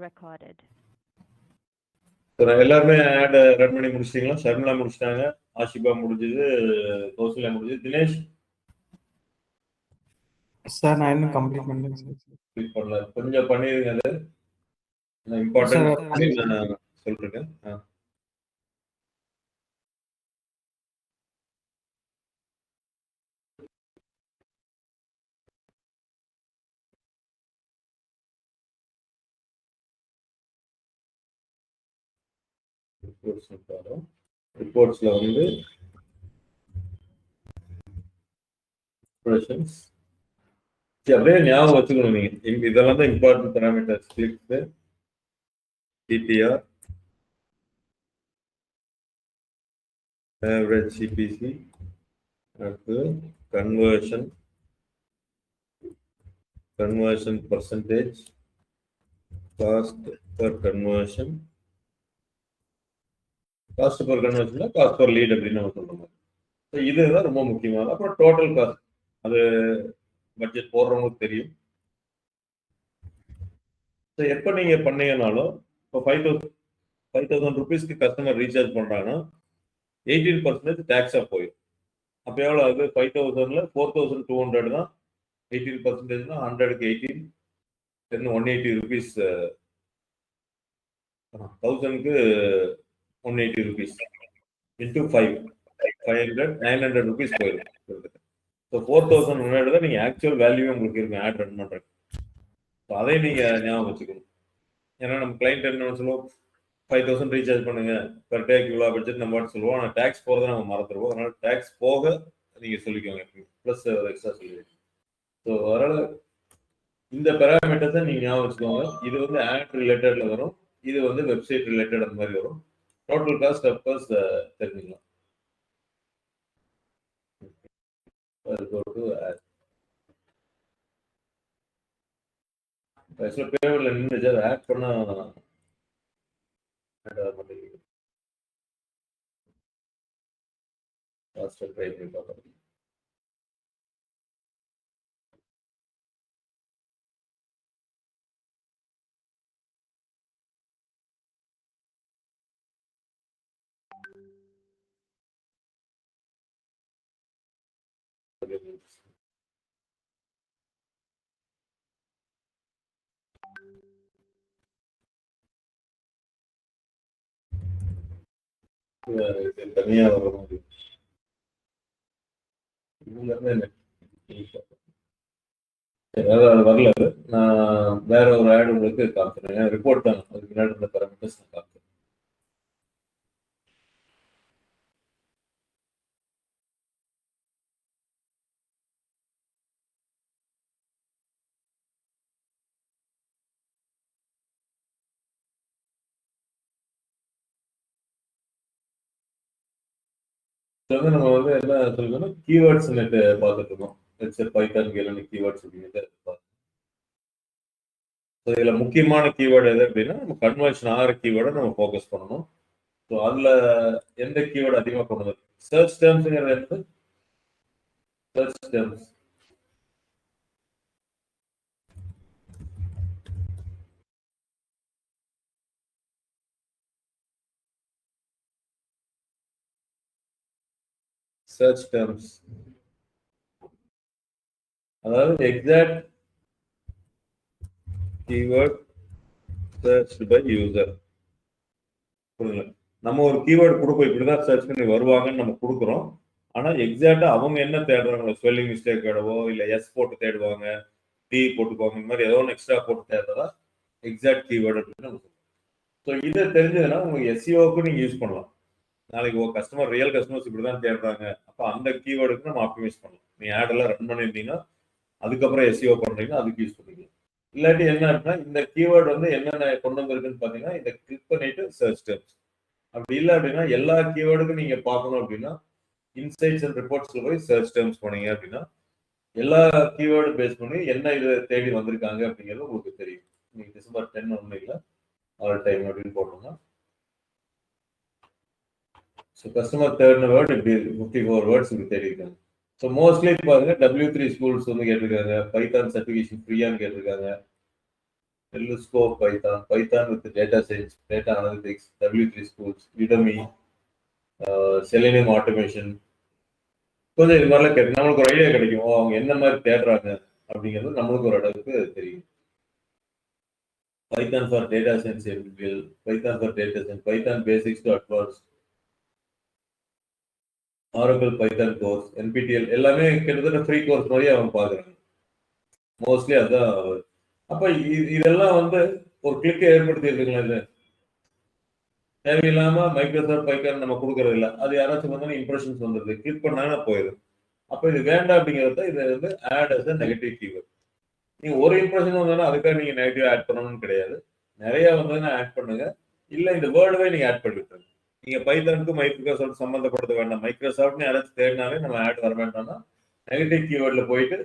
recorded. எல்லாருமே ad run பண்ணி முடிச்சிட்டீங்களா? ஷர்மிளா முடிச்சிட்டாங்க, ஆஷிபா முடிஞ்சது, கௌசல்யா முடிஞ்சது. தினேஷ் சார் நான் இன்னும் கம்ப்ளீட் பண்ணல. கொஞ்சம் பண்ணிருங்க. அது இம்பார்ட்டன்ட் நான் சொல்லிருக்கேன். ரிப்போர்ட்ஸ்ல வந்து அப்படியே ஞாபகம் வச்சுக்கணும். நீங்க இதெல்லாம் தான் important parameters. Clicks, CTR, average CPC, அடுத்து conversion percentage, cost per conversion. Cost per கன்வர்ஷன்ல காஸ்ட் பர் லீட் அப்படின்னு நம்ம சொல்றோம். இதுதான் ரொம்ப முக்கியமானது. அப்புறம் டோட்டல் காஸ்ட், அது பட்ஜெட் போடுறவங்களுக்கு தெரியும். எப்போ நீங்க பண்ணீங்கனாலும் இப்போ 5,000 rupeesக்கு கஸ்டமர் ரீசார்ஜ் பண்றாங்கன்னா 18% டேக்ஸா போயிடும். அப்போ எவ்வளோ ஆகுது? 5,000ல 4,200 தான் 18%. 100க்கு 18, 180 rupees. 1000க்கு 180 rupees into 500, 900 rupees போயிடும். ஸோ 4,100 தான் நீங்கள் ஆக்சுவல் வேல்யூ உங்களுக்கு இருக்கும் ஆட் ரன் பண்ணுறது. ஸோ அதை நீங்கள் ஞாபகம் வச்சுக்கணும். ஏன்னா நம்ம கிளைண்ட் என்ன சொல்லுவோம், 5,000 ரீசார்ஜ் பண்ணுங்க, பெர் டேக்கு இவ்வளோ பட்ஜெட் நம்ம சொல்லுவோம். ஆனால் டேக்ஸ் போகிறத நம்ம மறந்துடுவோம். அதனால டேக்ஸ் போக நீங்கள் சொல்லிக்கோங்க, ப்ளஸ் எக்ஸ்ட்ரா சொல்லிடுவோம். ஸோ அதனால் இந்த பேராமீட்டர்ஸை நீங்கள் ஞாபகம் வச்சுக்கோங்க. இது வந்து ஆட் ரிலேட்டட்ல வரும், இது வந்து வெப்சைட் ரிலேட்டட் அந்த மாதிரி வரும். டோட்டல் காஸ்ட் அப்கோர்ஸ் தெரிஞ்சுக்கலாம். பேமெண்ட்ல நின்று ஆட் பண்ணா ட்ரை பண்ணி பார்க்கலாம். தனியா வர மாதிரி அது வரல. நான் வேற ஒரு ஆட் உங்களுக்கு காமிக்கிறேன். ரிப்போர்ட் தான், அதுக்கு முன்னாடி இருந்த பேராமீட்டர்ஸ் நான் காமிக்கிறேன். நம்ம வந்து என்ன சொல்லணும்னா கீவேர்ட்ஸ் நெட் பார்த்துட்டு இருக்கோம். பைத்தான் கேலன் கீவேர்ட்ஸ் அப்படிங்கிறது. இதுல முக்கியமான கீவேர்டு எது அப்படின்னா நம்ம கன்வர்ஷன் ஆகிற கீவேர்டை நம்ம ஃபோக்கஸ் பண்ணணும். ஸோ அதுல எந்த கீவேர்டு அதிகமாக கொண்டு வருது? சர்ச் டேர்ம்ஸ்ங்கிறது என்னது? சர்ச் டேர்ம்ஸ் search terms, அதாவது exact keyword searched by user. புரியுதுங்களா? நம்ம ஒரு கீவேர்டு கொடுப்போம், இப்படிதான் சர்ச் பண்ணி வருவாங்கன்னு நம்ம கொடுக்குறோம். ஆனா எக்ஸாக்டா அவங்க என்ன தேடுறாங்க, ஸ்பெல்லிங் மிஸ்டேக் தேடவோ இல்ல எஸ் போட்டு தேடுவாங்க, டி போட்டுக்குவாங்க, இந்த மாதிரி ஏதோ ஒன்று எக்ஸ்ட்ரா போட்டு தேடுறதா எக்ஸாக்ட் கீவேர்டு அப்படின்னு. ஸோ இதை தெரிஞ்சதுன்னா உங்களுக்கு எஸ்இஓக்கு நீங்க யூஸ் பண்ணலாம். நாளைக்கு ஒரு கஸ்டமர், ரியல் கஸ்டமர்ஸ் இப்படிதான் தேடுறாங்க, அப்போ அந்த கீவேர்டுக்கு நம்ம ஆப்டிமைஸ் பண்ணலாம். நீங்க ஆட் எல்லாம் ரன் பண்ணிருந்தீங்கன்னா அதுக்கப்புறம் எஸ்இஓ பண்றீங்கன்னா அதுக்கு யூஸ் பண்ணிக்கலாம். இல்லாட்டி என்ன அப்படின்னா இந்த கீவேர்டு வந்து என்னென்ன கொண்டு வந்திருக்குன்னு பாத்தீங்கன்னா இதை கிளிக் பண்ணிட்டு சர்ச் டேர்ம்ஸ். அப்படி இல்லை அப்படின்னா எல்லா கீவேர்டுக்கும் நீங்க பார்க்கணும் அப்படின்னா இன்சைட்ஸ் அண்ட் ரிப்போர்ட்ஸ்ல போய் சர்ச் டேர்ம்ஸ் போனீங்க அப்படின்னா எல்லா கீவேர்டு பேஸ் பண்ணி என்ன இதை தேடி வந்திருக்காங்க அப்படிங்கிறது உங்களுக்கு தெரியும். நீங்க டிசம்பர் 10 ஒன்றும் இல்லை, ஆல் டைம் அப்படின்னு போட்டோம்னா ஸோ கஸ்டமர் தேர்ட் வேர்ட் இப்படி 54 வேர்ட்ஸ் இப்படி தேடிருக்காங்க. ஸோ மோஸ்ட்லி பாருங்க W3 ஸ்கூல்ஸ் வந்து கேட்டிருக்காங்க, பைத்தான் சர்டிஃபிகேஷன் ஃப்ரீயான்னு கேட்டிருக்காங்க. Telescope Python, Python with data science, data analytics, W3 schools, Udemy, Selenium automation. கொஞ்சம் இது மாதிரிலாம் கேட்டு நம்மளுக்கு ஒரு ஐடியா கிடைக்கும். அவங்க என்ன மாதிரி தேடுறாங்க அப்படிங்கிறது நம்மளுக்கு ஒரு அளவுக்கு தெரியும். Python for data science, Python for data science, Python basics to advanced, Oracle Python course, NPTEL எல்லாமே கிட்டத்தட்ட ஃப்ரீ கோர்ஸ் மாதிரி அவங்க பார்க்குறாங்க. மோஸ்ட்லி அதுதான். அப்ப இதெல்லாம் வந்து ஒரு கிளிக்கை ஏற்படுத்தி இருக்குங்களா? இது தேவையில்லாம மைக்ரோசாஃப்ட் பைத்தான் நம்ம கொடுக்கறது இல்லை. அது யாராச்சும் வந்து இம்ப்ரெஷன்ஸ் வந்துருது, கிளிக் பண்ணாங்கன்னா போயிடும். அப்ப இது வேண்டாம் அப்படிங்கிறத இதை வந்து ad as a negative keyword. நீங்க ஒரு இம்ப்ரெஷன் வந்தாலும் அதுக்காக நீங்க நெகட்டிவ் ஆட் பண்ணணும்னு கிடையாது. நிறைய வந்ததுன்னா ஆட் பண்ணுங்க. இல்ல இந்த வேர்டுவே நீங்க ஆட் பண்ணிவிட்டுருங்க. நீங்க பைத்தானுக்கு மைக்ரோசாஃப்ட் சம்பந்தப்படுத்த வேண்டாம். மைக்ரோசாஃப்ட்னு யாராச்சும் தேடினாலே நம்ம ஆட் வர வேண்டாம்னா நெகட்டிவ் கீவேர்ட்ல போயிட்டு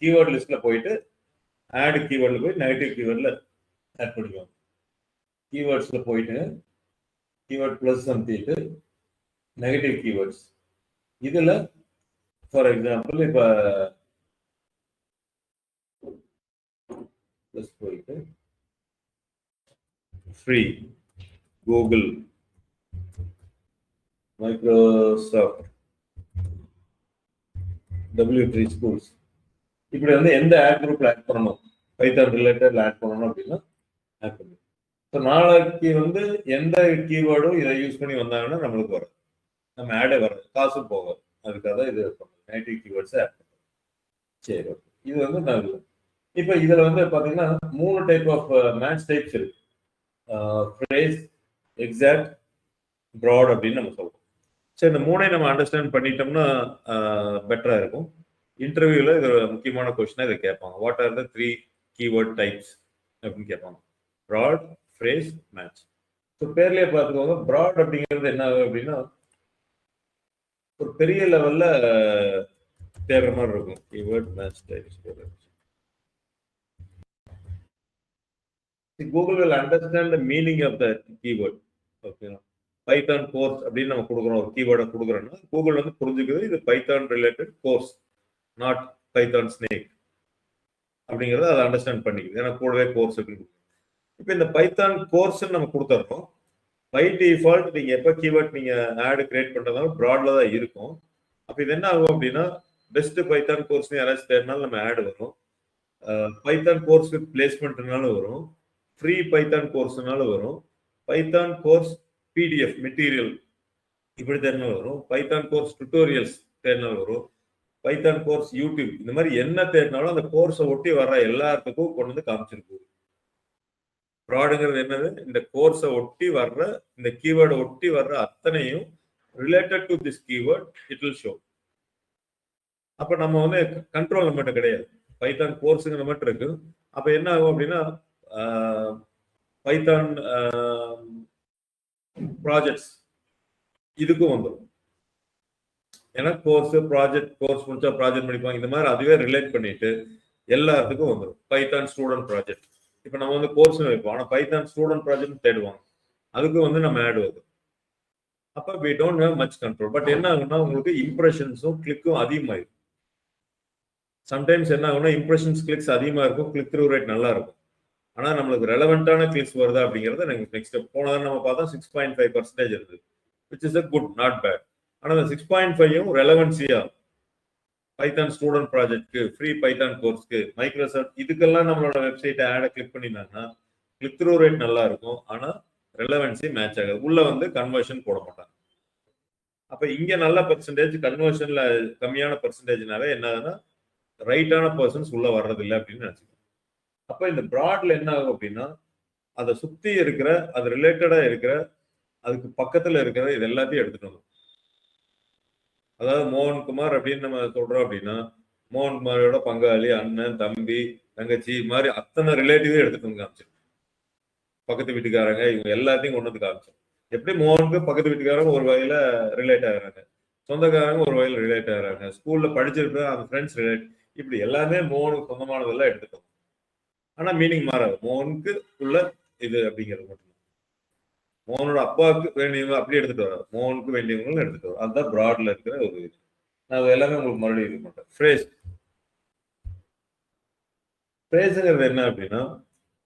கீவேர்ட் லிஸ்ட்ல போயிட்டு ஆட் கீவேர்ட்ல போய் நெகட்டிவ் கீவேர்ட்ல ஆட் பண்ணிக்குவாங்க. கீவேர்ட்ஸ்ல போயிட்டு கீவேர்ட் பிளஸ் அமுத்திட்டு நெகட்டிவ் கீவேர்ட்ஸ் இதுல ஃபார் எக்ஸாம்பிள் இப்ப பிளஸ் போயிட்டு free Google Microsoft W3 schools இப்படி வந்து எந்த ஆட் குரூப்ல ஆட் பண்ணணும், பைத்தான் ரிலேட்டட்ல ஆட் பண்ணணும் அப்படின்னா ஆட் பண்ணணும். ஸோ நாளைக்கு வந்து எந்த கீவேர்டும் இதை யூஸ் பண்ணி வந்தாங்கன்னா நம்மளுக்கு வரும், நம்ம ஆடே வராது, காசும் போகாது. அதுக்காக தான் இது பண்ணணும், நெகட்டிவ் கீவேர்ட்ஸ் ஆட் பண்ணணும். சரி, ஓகே. இது வந்து நல்லது. இப்போ இதுல வந்து பாத்தீங்கன்னா 3 டைப் ஆஃப் மேட்ச் டைப்ஸ் இருக்கு. ஃப்ரேஸ், எக்ஸாக்ட், ப்ராட் அப்படின்னு நம்ம சொல்றோம். சரி, இந்த 3ஐயும் நம்ம அண்டர்ஸ்டாண்ட் பண்ணிட்டோம்னா பெட்டரா இருக்கும். இன்டர்வியூல இது ஒரு முக்கியமான கொஸ்டினா இதை கேட்பாங்க. What are the 3 keyword types அப்படின்னு கேட்பாங்க. Broad, phrase, match. ஸோ பேர்லயே பார்த்துக்கோங்க, ப்ராட் அப்படிங்கிறது என்ன அப்படின்னா ஒரு பெரிய லெவல்ல தேடுற மாதிரி இருக்கும். Keyword match types. Google will understand the meaning of the keyword. Okay. Python course அப்படின்னு நம்ம கொடுக்குறோம், ஒரு கீவேர்டை கொடுக்குறோம்னா கூகுள் வந்து புரிஞ்சுக்கிறது இது Python related course, not Python snake அப்படிங்கிறத அதை அண்டர்ஸ்டாண்ட் பண்ணிக்குது. ஏன்னா கூடவே கோர்ஸ் அப்படின்னு. இப்போ இந்த பைத்தான் கோர்ஸ் நம்ம கொடுத்துறோம். பை டிஃபால்ட் நீங்க எப்போ கீவேர்ட் நீங்க ஆட் கிரியேட் பண்றதாலும் ப்ராட்ல தான் இருக்கும். அப்போ இது என்ன ஆகும் அப்படின்னா பெஸ்ட் பைத்தான் கோர்ஸ்னு யாராச்சும் தேடினாலும் நம்ம ஆட் வரும். பைத்தான் கோர்ஸ் வித் பிளேஸ்மெண்ட்னாலும் வரும். ஃப்ரீ பைத்தான் கோர்ஸ்னால வரும். பைத்தான் கோர்ஸ் PDF மெட்டீரியல் இப்படி தேடினாலும் வரும். பைத்தான் கோர்ஸ் டுட்டோரியல்ஸ் தேடினாலும் வரும். பைத்தான் கோர்ஸ் யூடியூப் இந்த மாதிரி என்ன தேடினாலும் அந்த கோர்ஸை ஒட்டி வர்ற எல்லாத்துக்கும் கொண்டு வந்து காமிச்சிருக்கு. ப்ராடுங்கிறது என்னது? இந்த கோர்ஸை ஒட்டி வர்ற இந்த கீவேர்டை ஒட்டி வர்ற அத்தனையும் related to this keyword it will show. அப்ப நம்ம வந்து கண்ட்ரோல் நம்மகிட்ட கிடையாது, பைத்தான் கோர்ஸுங்க நம்மகிட்ட இருக்கு. அப்ப என்ன ஆகும் அப்படின்னா பைத்தான் ப்ராஜெக்ட்ஸ் இதுக்கும் வந்துடும். ஏன்னா கோர்ஸ் ப்ராஜெக்ட், கோர்ஸ் முடிச்சா ப்ராஜெக்ட் முடிப்பாங்க, இந்த மாதிரி அதுவே ரிலேட் பண்ணிட்டு எல்லாத்துக்கும் வந்துடும். பைத்தான் ஸ்டூடெண்ட் ப்ராஜெக்ட் இப்போ நம்ம வந்து கோர்ஸ் வைப்போம், ஆனால் பைத்தான் ஸ்டூடெண்ட் ப்ராஜெக்ட் தேடுவாங்க, அதுக்கு வந்து நம்ம ஆட் வருது. அப்போ we don't have much control. But என்ன ஆகுன்னா உங்களுக்கு இம்ப்ரெஷன்ஸும் கிளிக்கும் அதிகமாயிருக்கும். சம்டைம்ஸ் என்ன ஆகும்னா இம்ப்ரெஷன்ஸ் கிளிக்ஸ் அதிகமாக இருக்கும், கிளிக் த்ரூ ரேட் நல்லா இருக்கும். ஆனால் நம்மளுக்கு ரெலவெண்டான கிளிக்ஸ் வருதா அப்படிங்கிறத நாங்கள் நெக்ஸ்ட் போனதான் நம்ம பார்த்தா 6.5% இருந்தது, which is a good, not bad. ஆனால் அந்த 6.5யும் ரெலவென்சியா பைத்தான் ஸ்டூடெண்ட் ப்ராஜெக்ட்க்கு, ஃப்ரீ பைத்தான் கோர்ஸ்க்கு, மைக்ரோசாஃப்ட் இதுக்கெல்லாம் நம்மளோட வெப்சைட்டை ஆடை கிளிக் பண்ணினாங்கன்னா கிளிக் த்ரூ ரேட் நல்லா இருக்கும், ஆனால் ரெலவென்சி மேட்ச் ஆகாது. உள்ள வந்து கன்வர்ஷன் போட மாட்டாங்க. அப்போ இங்கே நல்ல பெர்சன்டேஜ், கன்வர்ஷன்ல கம்மியான பெர்சன்டேஜ்னால என்ன ஆகுதுன்னா ரைட்டான பர்சன்ஸ் உள்ள வர்றதில்லை அப்படின்னு நினைச்சுக்கோங்க. அப்போ இந்த ப்ராட்ல என்ன ஆகும் அப்படின்னா அதை சுத்தி இருக்கிற, அது ரிலேட்டடா இருக்கிற, அதுக்கு பக்கத்துல இருக்கிற இது எல்லாத்தையும் எடுத்துட்டு வரும். அதாவது மோகன்குமார் அப்படின்னு நம்ம சொல்றோம் அப்படின்னா மோகன்குமாரோட பங்காளி, அண்ணன், தம்பி, தங்கச்சி மாதிரி அத்தனை ரிலேட்டிவே எடுத்துட்டு வந்து காமிச்சிடும். பக்கத்து வீட்டுக்காரங்க இவங்க எல்லாத்தையும் கொண்டு வந்து காமிச்சோம். எப்படி மோகனுக்கு பக்கத்து வீட்டுக்காரங்க ஒரு வகையில ரிலேட் ஆகுறாங்க, சொந்தக்காரங்க ஒரு வகையில ரிலேட் ஆகுறாங்க, ஸ்கூல்ல படிச்சிருக்கிற அந்த ஃப்ரெண்ட்ஸ் ரிலேட், இப்படி எல்லாமே மோகனுக்கு சொந்தமானதெல்லாம் எடுத்துட்டோம். ஆனா மீனிங் மாறாது. மோகனுக்கு உள்ள இது அப்படிங்கிறது மட்டும். மோகனோட அப்பாவுக்கு வேண்டியவங்க அப்படி எடுத்துட்டு வராது, மோகனுக்கு வேண்டியவங்களும் எடுத்துட்டு வரும். அதுதான் ப்ராட்ல இருக்கிற ஒரு இது. நான் எல்லாமே உங்களுக்கு மறுபடியும் இது பண்றேன். ஃப்ரேஸ், ஃப்ரேஸுங்கிறது என்ன அப்படின்னா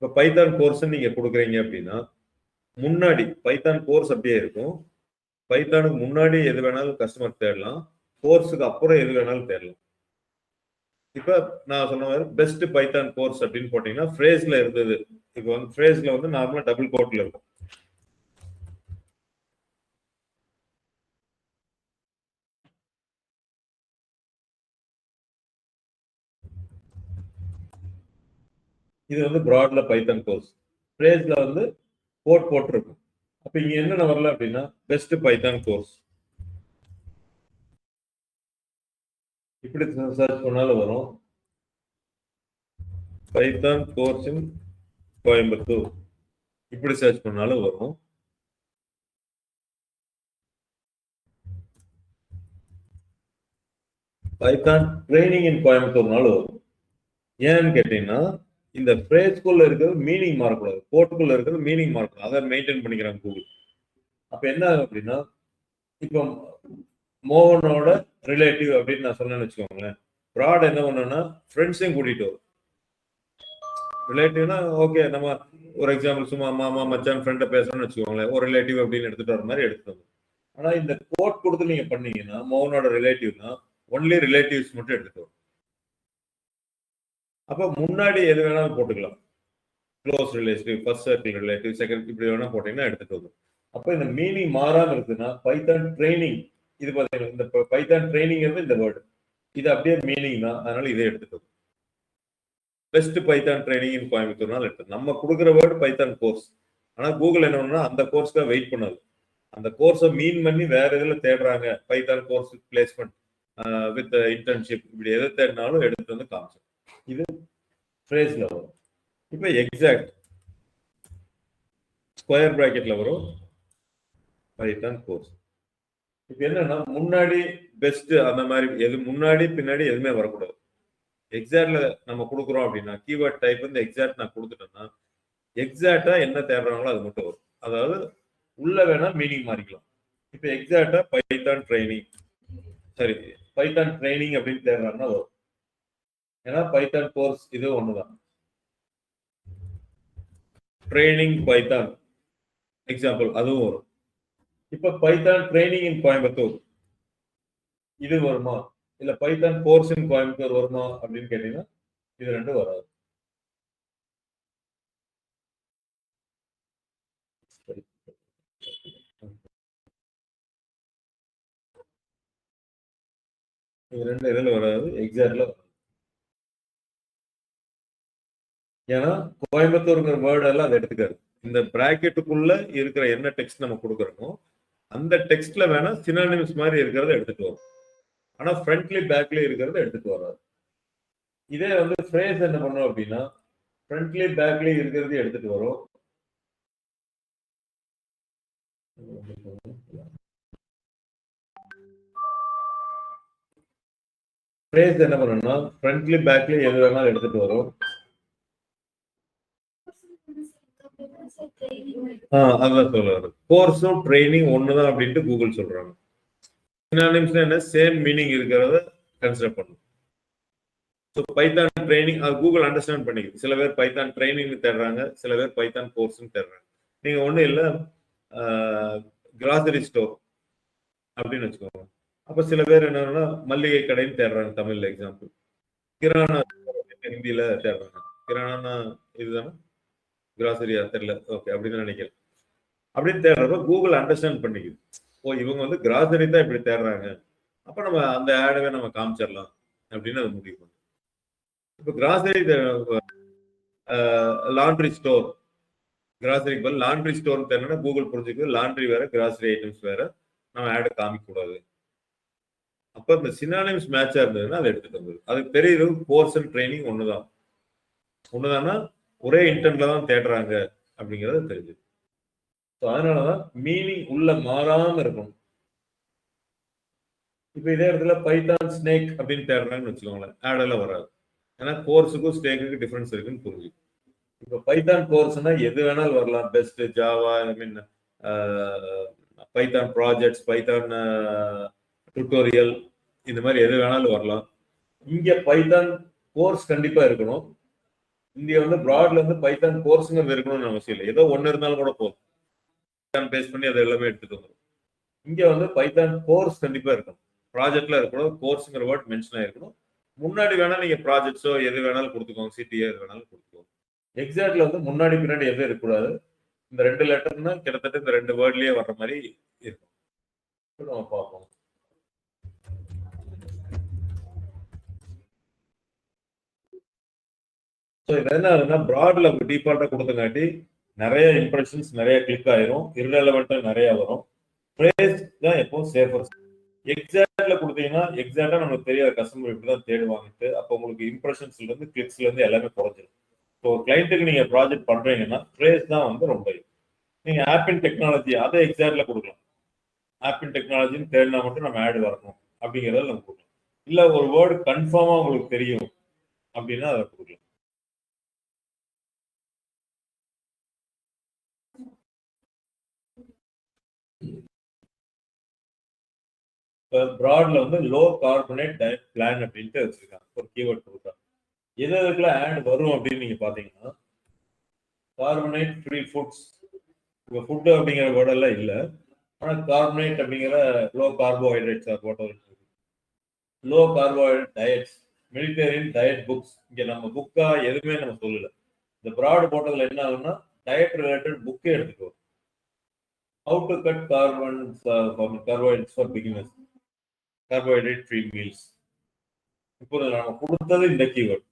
இப்போ பைத்தான் கோர்ஸ் நீங்க கொடுக்குறீங்க அப்படின்னா முன்னாடி பைத்தான் கோர்ஸ் அப்படியே இருக்கும். பைத்தானுக்கு முன்னாடி எது வேணாலும் கஸ்டமர் தேடலாம். கோர்ஸுக்கு அப்புறம் எது வேணாலும் தேடலாம். இப்ப நான் சொன்ன மாதிரி பெஸ்ட் பைத்தான் கோர்ஸ் அப்படின்னு போட்டீங்கன்னா ஃப்ரேஸ்ல இருந்தது. இப்போ வந்து ஃப்ரேஸ்ல வந்து நார்மலா டபுள் கோட்ல இருக்கும். இது வந்து ப்ராட்ல பைத்தான் கோர்ஸ். ஃப்ரேஸ்ல வந்து கோட் போட்டிருக்கும். அப்ப இங்க என்னென்ன வரல அப்படின்னா பெஸ்ட் பைத்தான் கோர்ஸ் இப்படி சர்ச் பண்ணாலும் வரும். பைத்தான் கோர்ஸ் இன் கோயம்புத்தூர் இப்படி சர்ச் பண்ணாலும் வரும். பைத்தான் ட்ரைனிங் இன் கோயம்புத்தூர்னாலும் வரும். ஏன்னு கேட்டீங்கன்னா இந்த ஃப்ரேஸ்குள்ள இருக்கிறது மீனிங் மாறக்கூடாது, கோட்டுக்குள்ள இருக்கிறது மீனிங் மாறக்கூடாது. அதை மெயின்டைன் பண்ணிக்கிறாங்க கூகுள். அப்ப என்ன அப்படின்னா இப்போ மோகனோட ரிலேட்டிவ் அப்படின்னு நான் சொன்னேன்னு வச்சுக்கோங்களேன். ப்ராட் என்ன பண்ணோம்னா ஃப்ரெண்ட்ஸையும் கூட்டிட்டு வரும். ரிலேட்டிவ்னா ஓகே, நம்ம ஒரு எக்ஸாம்பிள் சும்மா மாமா மச்சான் ஃப்ரெண்டை பேசணும்னு வச்சுக்கோங்களேன், ஒரு ரிலேட்டிவ் அப்படின்னு எடுத்துட்டு வர மாதிரி எடுத்துட்டு வரும். ஆனா இந்த கோட் கொடுத்து நீங்க பண்ணீங்கன்னா மோகனோட ரிலேட்டிவ்னா ஒன்லி ரிலேட்டிவ்ஸ் மட்டும் எடுத்துட்டு வரும். அப்ப முன்னாடி எது வேணாலும் போட்டுக்கலாம். Close relative, first circle relative, second இப்படி வேணா போட்டீங்கன்னா எடுத்துட்டு வரும். அப்ப இந்த மீனிங் மாறாம இருக்குன்னா பைத்தான் ட்ரைனிங் இது பாத்தீங்கன்னா இந்த பைத்தான் ட்ரைனிங் இந்த வேர்டு இது அப்படியே மீனிங் தான். அதனால இதை எடுத்துட்டு வரும். பெஸ்ட் பைத்தான் ட்ரைனிங் இன் கோயம்புத்தூர்னால எடுத்து நம்ம கொடுக்குற வேர்டு பைத்தான் கோர்ஸ். ஆனா கூகுள் என்ன பண்ணா அந்த கோர்ஸ்க்காக வெயிட் பண்ணாது. அந்த கோர்ஸை மீன் பண்ணி வேற இதுல தேடுறாங்க. Python course placement with internship இப்படி எதை தேடினாலும் எடுத்து வந்து காமிச்சோம். இது ஃப்ரேஸ்ல வரும். இப்போ எக்ஸாக்ட் ஸ்கொயர் பிராக்கெட்ல வரும் பைத்தான் கோர்ஸ். இப்போ என்னன்னா முன்னாடி பெஸ்ட் அந்த மாதிரி எது முன்னாடி பின்னாடி எதுவுமே வரக்கூடாது. எக்ஸாக்ட்ல நம்ம கொடுக்குறோம் அப்படின்னா கீவேர்ட் டைப் வந்து எக்ஸாக்ட் நான் கொடுத்துட்டேன்னா எக்ஸாக்டா என்ன தேடுறாங்களோ அது மட்டும் வரும். அதாவது உள்ள வேணா மீனிங் மாறிக்கலாம். இப்போ எக்ஸாக்டா பைத்தான் ட்ரைனிங் சரி பைத்தான் ட்ரைனிங் அப்படின்னு தேடுறாங்கன்னா வரும். ஏன்னா பைத்தான் கோர்ஸ் இது ஒண்ணுதான். ட்ரைனிங் பைத்தான் எக்ஸாம்பிள் அதுவும் வரும். இப்ப பைத்தான் ட்ரைனிங் இன் கோயம்புத்தூர் இது வருமா, இல்ல பைத்தான் கோர்ஸ் இன் கோயம்புத்தூர் வருமா அப்படின்னு கேட்டீங்கன்னா இது ரெண்டும் வராது. இது ரெண்டு இதுல வராது, எக்ஸாக்ட்ல வராது. ஏன்னா கோயம்புத்தூருங்கிற வேர்டு எல்லாம் அதை எடுத்துக்காது. இந்த பிராக்கெட்டுக்குள்ள இருக்கிற என்ன டெக்ஸ்ட் நம்ம கொடுக்குறோமோ அந்த டெக்ஸ்ட்ல வேணா சினானிம்ஸ் மாதிரி இருக்கிறத எடுத்துட்டு வரும். ஆனா ஃப்ரண்ட்லி பேக்லி இருக்கிறத எடுத்துட்டு வராது. இதே வந்து ஃப்ரேஸ் என்ன பண்ணும் அப்படின்னா ஃப்ரண்ட்லி பேக்லி இருக்கிறது எடுத்துட்டு வரும். ஃப்ரேஸ் என்ன பண்ணணும்னா ஃப்ரண்ட்லி பேக்லி எது வேணாலும் எடுத்துட்டு வரும். அதான் சொல்றாரு கோர்ஸும் ட்ரைனிங் ஒண்ணுதான் அப்படின்ட்டு கூகுள் சொல்றாங்க. சினானிம்ஸ் என்ன சேம் மீனிங் இருக்கிறத கன்சிடர் பண்ணும். ஸோ பைத்தான் ட்ரைனிங் அது கூகுள் அண்டர்ஸ்டாண்ட் பண்ணிக்குது. சில பேர் பைத்தான் ட்ரைனிங் தேடுறாங்க, சில பேர் பைத்தான் கோர்ஸ்ன்னு தேடுறாங்க. நீங்க ஒன்றும் இல்லை கிராசரி ஸ்டோர் அப்படின்னு வச்சுக்கோங்க. அப்ப சில பேர் என்னன்னா மல்லிகை கடைன்னு தேடுறாங்க தமிழ்ல எக்ஸாம்பிள். கிரானா ஹிந்தியில தேடுறாங்க. கிரானா இதுதானே கிராசரியா தெரியல, ஓகே அப்படின்னு நினைக்கிறேன். அப்படின்னு தேடுறப்ப கூகுள் அண்டர்ஸ்டாண்ட் பண்ணிக்குது. ஓ இவங்க வந்து கிராசரி தான் இப்படி தேடுறாங்க, அப்ப நம்ம அந்த ஆடவே நம்ம காமிச்சிடலாம் அப்படின்னு அது முடிவு பண்ணும். இப்போ கிராசரி லாண்ட்ரி ஸ்டோர், கிராசரிக்கு பதில் லாண்ட்ரி ஸ்டோர் தேடனா கூகுள் புரிஞ்சுக்குது லாண்ட்ரி வேற கிராசரி ஐட்டம்ஸ் வேற, நம்ம ஆட் காமிக்க கூடாது. அப்ப இந்த சினானிம்ஸ் மேட்சா இருந்ததுன்னா அதை எடுத்துட்டு வந்தது. அதுக்கு தெரியுது கோர்ஸ் அண்ட் ட்ரைனிங் ஒண்ணுதான். ஒண்ணுதான்னா ஒரே இன்டென்ட்ல தான் தேடுறாங்க அப்படிங்கறது தெரிஞ்சது. அதனாலதான் மீனிங் உள்ள மாறாம இருக்கும். இப்ப இதே இடத்துல பைத்தான் ஸ்னேக் அப்படின்னு தேடுறாங்கன்னு வச்சுக்கோங்களேன், ஆடல வராது. ஏன்னா கோர்ஸுக்கும் ஸ்னேக்குக்கும் டிஃபரன்ஸ் இருக்குன்னு புரிஞ்சுக்கும். இப்ப பைத்தான் கோர்ஸ்னா எது வேணாலும் வரலாம். பெஸ்ட் ஜாவா, ஐ மீன் பைத்தான் ப்ராஜெக்ட்ஸ், பைத்தான் டுட்டோரியல், இந்த மாதிரி எது வேணாலும் வரலாம். இங்க பைத்தான் கோர்ஸ் கண்டிப்பா இருக்கணும். இங்க வந்து ப்ராட்ல வந்து பைத்தான் கோர்ஸ்ங்கிறது இருக்கணும்னு அவசியம் இல்லை. ஏதோ ஒன்னு இருந்தாலும் கூட போதும். பைத்தான் பேஸ் பண்ணி அதை எல்லாமே எடுத்துட்டு வந்துடும். இங்க வந்து பைத்தான் கோர்ஸ் கண்டிப்பா இருக்கணும். ப்ராஜெக்ட்ல இருக்கணும், கோர்ஸ்ங்கிற வேர்ட் மென்ஷன் ஆயிருக்கணும். முன்னாடி வேணா நீங்க ப்ராஜெக்ட்ஸோ எது வேணாலும் கொடுத்துக்கோங்க, சிடிஏ எது வேணாலும் கொடுத்துக்கோங்க. எக்ஸாக்ட்ல வந்து முன்னாடி பின்னாடி எதுவும் இருக்கக்கூடாது. இந்த 2 லெட்டர்னா கிட்டத்தட்ட இந்த 2 வேர்ட்லயே வர்ற மாதிரி இருக்கும். நம்ம பார்ப்போம். ஸோ இது என்ன ஆகுதுன்னா ப்ராட்ல டிஃபால்ட்டா கொடுத்தங்காட்டி நிறைய இம்ப்ரெஷன்ஸ் நிறைய கிளிக் ஆயிரும், இர்ரெலவெண்டா நிறைய வரும். ஃப்ரேஸ் தான் எப்போ சேஃபர். எக்ஸாக்ட்ல கொடுத்தீங்கன்னா எக்ஸாக்டா நமக்கு தெரியாத கஸ்டமர் இப்படிதான் தேடுவாங்கட்டு, அப்போ உங்களுக்கு இம்ப்ரெஷன்ஸ்ல இருந்து கிளிக்ஸ்ல இருந்து எல்லாமே குறைஞ்சிடும். ஸோ கிளைண்ட்டுக்கு நீங்க ப்ராஜெக்ட் பண்றீங்கன்னா ஃப்ரேஸ் தான் வந்து ரொம்ப நீங்க ஆப் இன் டெக்னாலஜி அதை எக்ஸாக்ட்ல கொடுக்கலாம். ஆப் இன் டெக்னாலஜின்னு தேடினா மட்டும் நம்ம ஆட் வரணும் அப்படிங்கிறத நம்ம கொடுக்கலாம். இல்ல ஒரு வேர்டு கன்ஃபார்மா உங்களுக்கு தெரியும் அப்படின்னா அதை கொடுக்கலாம். ப்ராட்ல வந்து லோ கார்பனேட் டயட் பிளான் அப்படின்ட்டு வச்சிருக்காங்க, ஒரு கீவேர்ட் கொடுக்குறாங்க. எது எதுக்குள்ள ஆட் வரும் அப்படின்னு நீங்க பாத்தீங்கன்னா கார்பனேட் ஃப்ரீ ஃபுட்ஸ், இப்போ ஃபுட் அப்படிங்கிற வேர்டெல்லாம் இல்லை, ஆனால் கார்பனேட் அப்படிங்கிற low carbohydrates or whatever, low carbohydrate diets, Mediterranean diet books. இங்க நம்ம புக்கா எதுவுமே நம்ம சொல்லல. இந்த ப்ராட் போட்டதுல என்ன ஆகும்னா டயட் ரிலேட்டட் புக்கே எடுத்துக்கோ. How to cut carbohydrates for beginners, carbohydrate free meals. இப்போ நம்ம கொடுத்தது இந்த கீவேர்ட்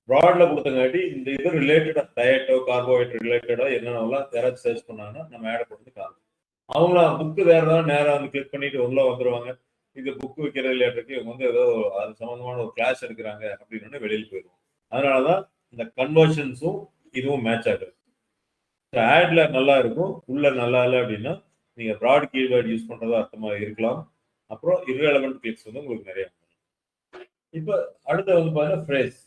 ப்ராட்ல கொடுத்தங்காட்டி இந்த இது ரிலேட்டடா டயட்டோ கார்போஹைட்ரேட் ரிலேட்டடா என்னென்னலாம் யாராச்சும் சர்ச் பண்ணாங்கன்னா நம்ம ஆட் பண்ணி காணும். அவங்கள புக்கு வேற ஏதாவது நேரம் வந்து கிளிக் பண்ணிட்டு உள்ள வந்துருவாங்க. இது புக் வைக்கிற ரிலேட்டருக்கு இவங்க வந்து ஏதோ அது சம்பந்தமான ஒரு கிளாஸ் எடுக்கிறாங்க அப்படின்னு வெளியில் போயிடுவோம். அதனாலதான் இந்த கன்வர்ஷன்ஸும் இதுவும் மேட்ச் ஆகுது. ஆட்ல நல்லா இருக்கும், உள்ள நல்லா இல்லை அப்படின்னா நீங்க ப்ராட் கீவேர்ட் யூஸ் பண்றதா அர்த்தமா இருக்கலாம். அப்புறம் இர்ரெலவென்ட் கிளிக்ஸ் வந்து உங்களுக்கு நிறைய. இப்ப அடுத்த வந்து பாருங்க ஃப்ரேஸ்.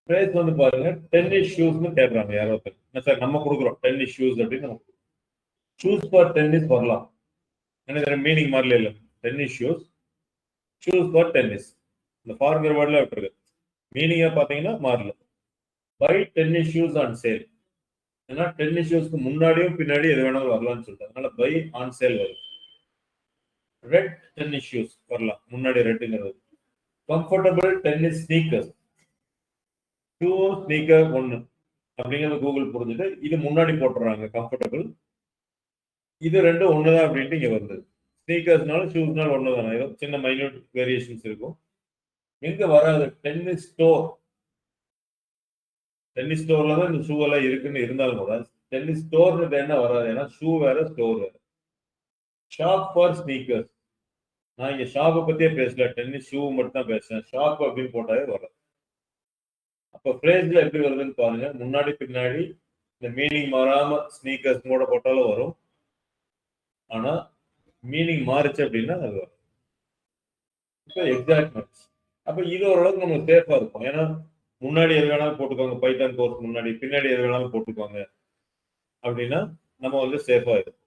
ஃப்ரேஸ் வந்து பாருங்க டென்னிஸ் ஷூஸ்னு கேட்கறாங்க யாரோ ஒருத்தர். சார் நம்ம கொடுக்குறோம் டென்னிஸ் ஷூஸ் அப்படின்னு நம்ம ஷூஸ் ஃபார் டென்னிஸ் வரலாம். எனக்கு மீனிங் மாறல இல்லை. Tennis shoes, shoes for tennis, இந்த ஃபார்ங்கிற வேர்ட்ல விட்டுருக்கு. மீனிங்கா பாத்தீங்கன்னா மாறல. By tennis shoes on sale, ஏன்னா டென்னிஸ் ஷூஸ்க்கு முன்னாடியும் பின்னாடி எது வேணாலும் வரலாம்னு சொல்லிட்டு அதனால பை ஆன் சேல் வரும். ரெட் டென்னிஸ் ஷூஸ் வரலாம், முன்னாடி ரெட்டுங்கிறது. Comfortable tennis sneakers, shoe sneaker ஒன்று அப்படிங்கிறது கூகுள் புரிஞ்சுட்டு இது முன்னாடி போட்டுறாங்க கம்ஃபர்டபுள். இது ரெண்டும் ஒண்ணுதான் அப்படின்ட்டு இங்க வருது. ஸ்னீக்கர்ஸ்னாலும் ஷூஸ்னாலும் ஒண்ணுதானே, ஏதோ சின்ன மைன்யூட் வேரியேஷன்ஸ் இருக்கும். எங்க வராது டென்னிஸ் ஸ்டோர். டென்னிஸ் ஸ்டோர்ல தான் இந்த ஷூ எல்லாம் இருக்குன்னு இருந்தாலும் கூட டென்னிஸ் ஸ்டோர்ன்றது என்ன வராது, ஏன்னா ஷூ வேற ஸ்டோர் வேற. ஷாப் ஃபார் ஸ்னீக்கர்ஸ், நான் இங்க ஷாப்பை பத்தியே பேசல, டென்னிஸ் ஷூ மட்டும் தான் பேசுறேன். ஷாப் அப்படின்னு போட்டாவே வராது. அப்ப ஃப்ரேஸ்ல எப்படி வருதுன்னு பாருங்க. முன்னாடி பின்னாடி இந்த மீனிங் மாறாம ஸ்னீக்கர்ஸ் கூட போட்டாலும் வரும், ஆனா மீனிங் மாறுச்சு அப்படின்னா அது வரும். இப்போ எக்ஸாக்ட் மேட்ச். அப்ப இது ஓரளவுக்கு நமக்கு சேஃபா இருக்கும், ஏன்னா முன்னாடி எது வேணாலும் போட்டுக்கோங்க, பைத்தான் கோர்ஸ் முன்னாடி பின்னாடி எது வேணாலும் போட்டுக்கோங்க அப்படின்னா நம்ம வந்து சேஃபா இருக்கும்.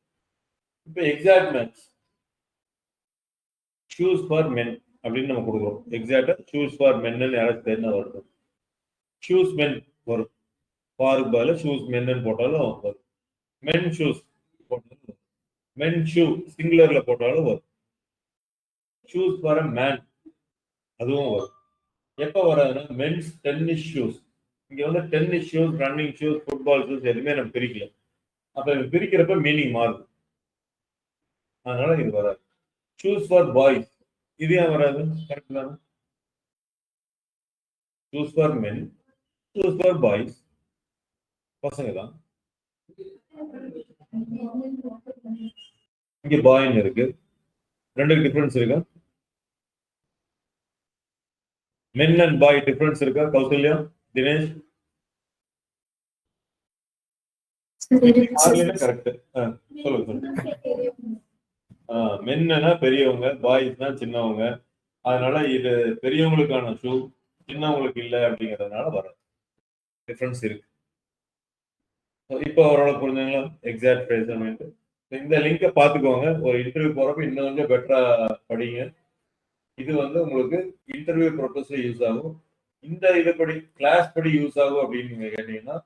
இப்போ exact match shoes for men அப்படின்னு நம்ம கொடுக்குறோம். எக்ஸாக்டா ஷூஸ் ஃபார் மென்னு யாராச்சும் தெரிஞ்சா வரும். ஷூஸ் மென் வரும், ஃபாருக்கு பதில ஷூஸ் மென்னு போட்டாலும் வரும். மென் ஷூஸ் போட்டாலும் வரும். மென் ஷூ சிங்குலர்ல போட்டாலும் வரும். ஷூஸ் ஃபார் மேன் அதுவும் வரும். எப்ப வராதுன்னா மென்ஸ் டென்னிஸ் ஷூஸ். இங்க வந்து tennis shoes, running shoes, football shoes எதுவுமே நம்ம பிரிக்கல. அப்ப பிரிக்கிறப்ப மீனிங் மாறுது, அதனால இது வராது. ஷூஸ் ஃபார் பாய்ஸ் இது ஏன் வராது, கரெக்ட் தானே. Shoes for men, shoes for boys பசங்க தான். இங்க பாய்ன்னு இருக்கு, ரெண்டுக்கு டிஃபரன்ஸ் இருக்கா? மென் அண்ட் பாய் டிஃபரன்ஸ் இருக்கா? கௌசல்யா, தினேஷ் கரெக்ட் சொல்லுங்க. மென்னா பெரியவங்க, பாய்ஸ்னா சின்னவங்க. அதனால இது பெரியவங்களுக்கான ஷூ, சின்னவங்களுக்கு இல்லை அப்படிங்கிறதுனால வர டிஃபரன்ஸ் இருக்கு. இப்போ ஓரளவு புரிஞ்சுங்களா எக்ஸாக்ட் ஃப்ரேஸ். இந்த லிங்கை பார்த்துக்கோங்க, ஒரு இன்டர்வியூ போறப்ப இன்னும் கொஞ்சம் பெட்டரா படிங்க. இது வந்து உங்களுக்கு இன்டர்வியூ பர்பஸ்ல யூஸ் ஆகும். இந்த இதுபடி கிளாஸ் படி யூஸ் ஆகும் அப்படின்னு நீங்க கேட்டீங்கன்னா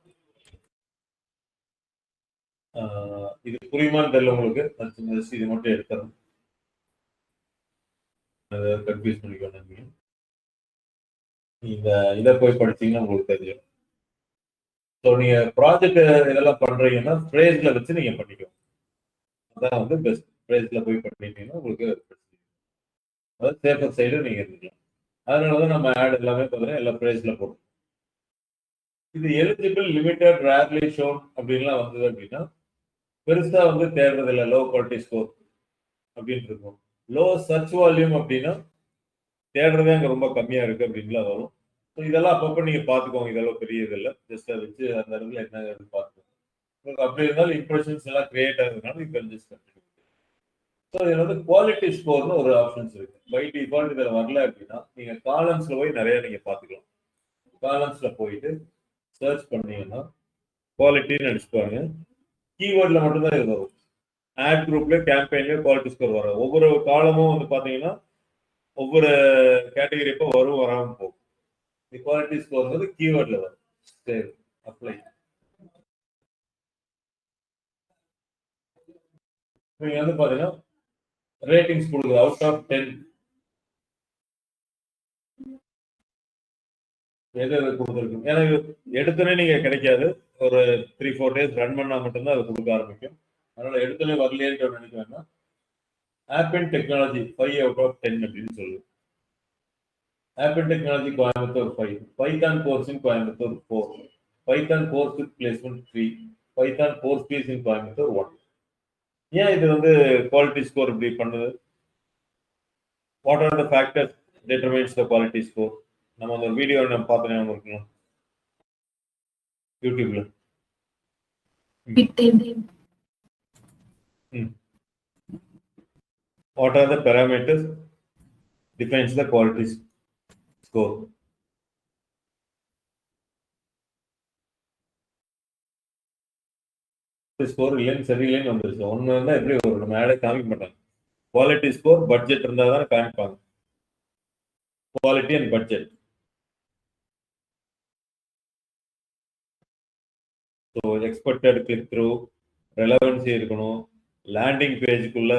இது புரியுமான்னு தெரியல உங்களுக்கு. இது மட்டும் எடுத்துறேன், கன்ஃபியூஸ் பண்ணிக்கணும். இதை போய் படிச்சீங்கன்னா உங்களுக்கு தெரியும். ஸோ நீங்க ப்ராஜெக்ட் இதெல்லாம் பண்றீங்கன்னா ஃப்ரேஸ்ல வச்சு நீங்க பண்ணிக்கணும். அதான் வந்து பெஸ்ட். ஃப்ரேஸ்ல போய் பண்ணிட்டீங்கன்னா உங்களுக்கு அதாவது சேஃபர் சைடு நீங்க இருந்துக்கலாம். அதனாலதான் நம்ம ஆட் எல்லாமே பார்த்தீங்கன்னா எல்லா ஃப்ரேஸ்ல போடும். இது எலிஜிபிள் லிமிடெட் ரேர்லி ஷோன் அப்படின்லாம் வந்தது அப்படின்னா பெருசா வந்து தேடுறது இல்லை. லோ குவாலிட்டி ஸ்கோர் அப்படின்னு இருக்கும். லோ சர்ச் வால்யூம் அப்படின்னா தேடுறதே அங்கே ரொம்ப கம்மியா இருக்கு அப்படின்லாம் வரும். ஸோ இதெல்லாம் அப்பப்போ நீங்க பார்த்துக்கோங்க. இதெல்லாம் பெரிய இது இல்லை. ஜஸ்ட் அதை வச்சு அந்த இடத்துல என்ன பார்த்துக்கோங்க. உங்களுக்கு அப்படி இருந்தாலும் இம்ப்ரெஷன்ஸ் எல்லாம் கிரியேட் ஆகுதுனால you can just continue. So இதில் வந்து குவாலிட்டி ஸ்கோர்னு ஒரு ஆப்ஷன்ஸ் இருக்கு. பை டிஃபால்ட் இதில் வரல அப்படின்னா நீங்க காலம்ஸ்ல போய் நிறைய நீங்க பார்த்துக்கலாம். காலம்ஸ்ல போயிட்டு சர்ச் பண்ணீங்கன்னா குவாலிட்டின்னு அடிச்சுப்பாங்க. கீவேர்ட்ல மட்டும்தான் இது வரும். ஆட் குரூப்ல கேம்பெயின்ல குவாலிட்டி ஸ்கோர் வரும். ஒவ்வொரு காலமும் வந்து பாத்தீங்கன்னா ஒவ்வொரு கேட்டகரி எப்போ வரும் வராம போகும். குவாலிட்டி ஸ்கோர் வந்து கீவேர்ட்ல வரும். சரி, அப்ளை. நீங்க வந்து பாத்தீங்கன்னா ரேட்டிங்ஸ் கொடுக்குது. அவுட் ஆஃப் 10 எது கொடுத்துருக்கு. ஏன்னா எடுத்தோடனே நீங்க கிடைக்காது. ஒரு 3-4 டேஸ் ரன் பண்ணா மட்டும்தான் அது கொடுக்க ஆரம்பிக்கும். அதனால எடுத்தோடனே வரலையேன்னு நினைக்க வேண்டாம். App and technology 5 out of 10 அப்படின்னு சொல்லுது. App and technology Coimbatore 5, Python course in Coimbatore 4, Python course with placement 3, Python course fees in Coimbatore 1. ஏன் இது வந்து குவாலிட்டி ஸ்கோர் இப்படி பண்ணுது? What are the factors determines the quality score? நம்ம அந்த வீடியோ நம்ம பார்த்தோம் இருக்கலாம் யூடியூப்ல. What are the parameters defines the quality score? Score இல்லைன்னு சரியில்லைன்னு வந்துருச்சு. ஒன்று இருந்தால் எப்படி வரும்? நம்ம ஆடே காமிக்க மாட்டாங்க. குவாலிட்டி ஸ்கோர் பட்ஜெட் இருந்தால் தானே காமிப்பாங்க. Quality and budget. So expected click through, relevancy இருக்கணும், லேண்டிங் பேஜுக்குள்ள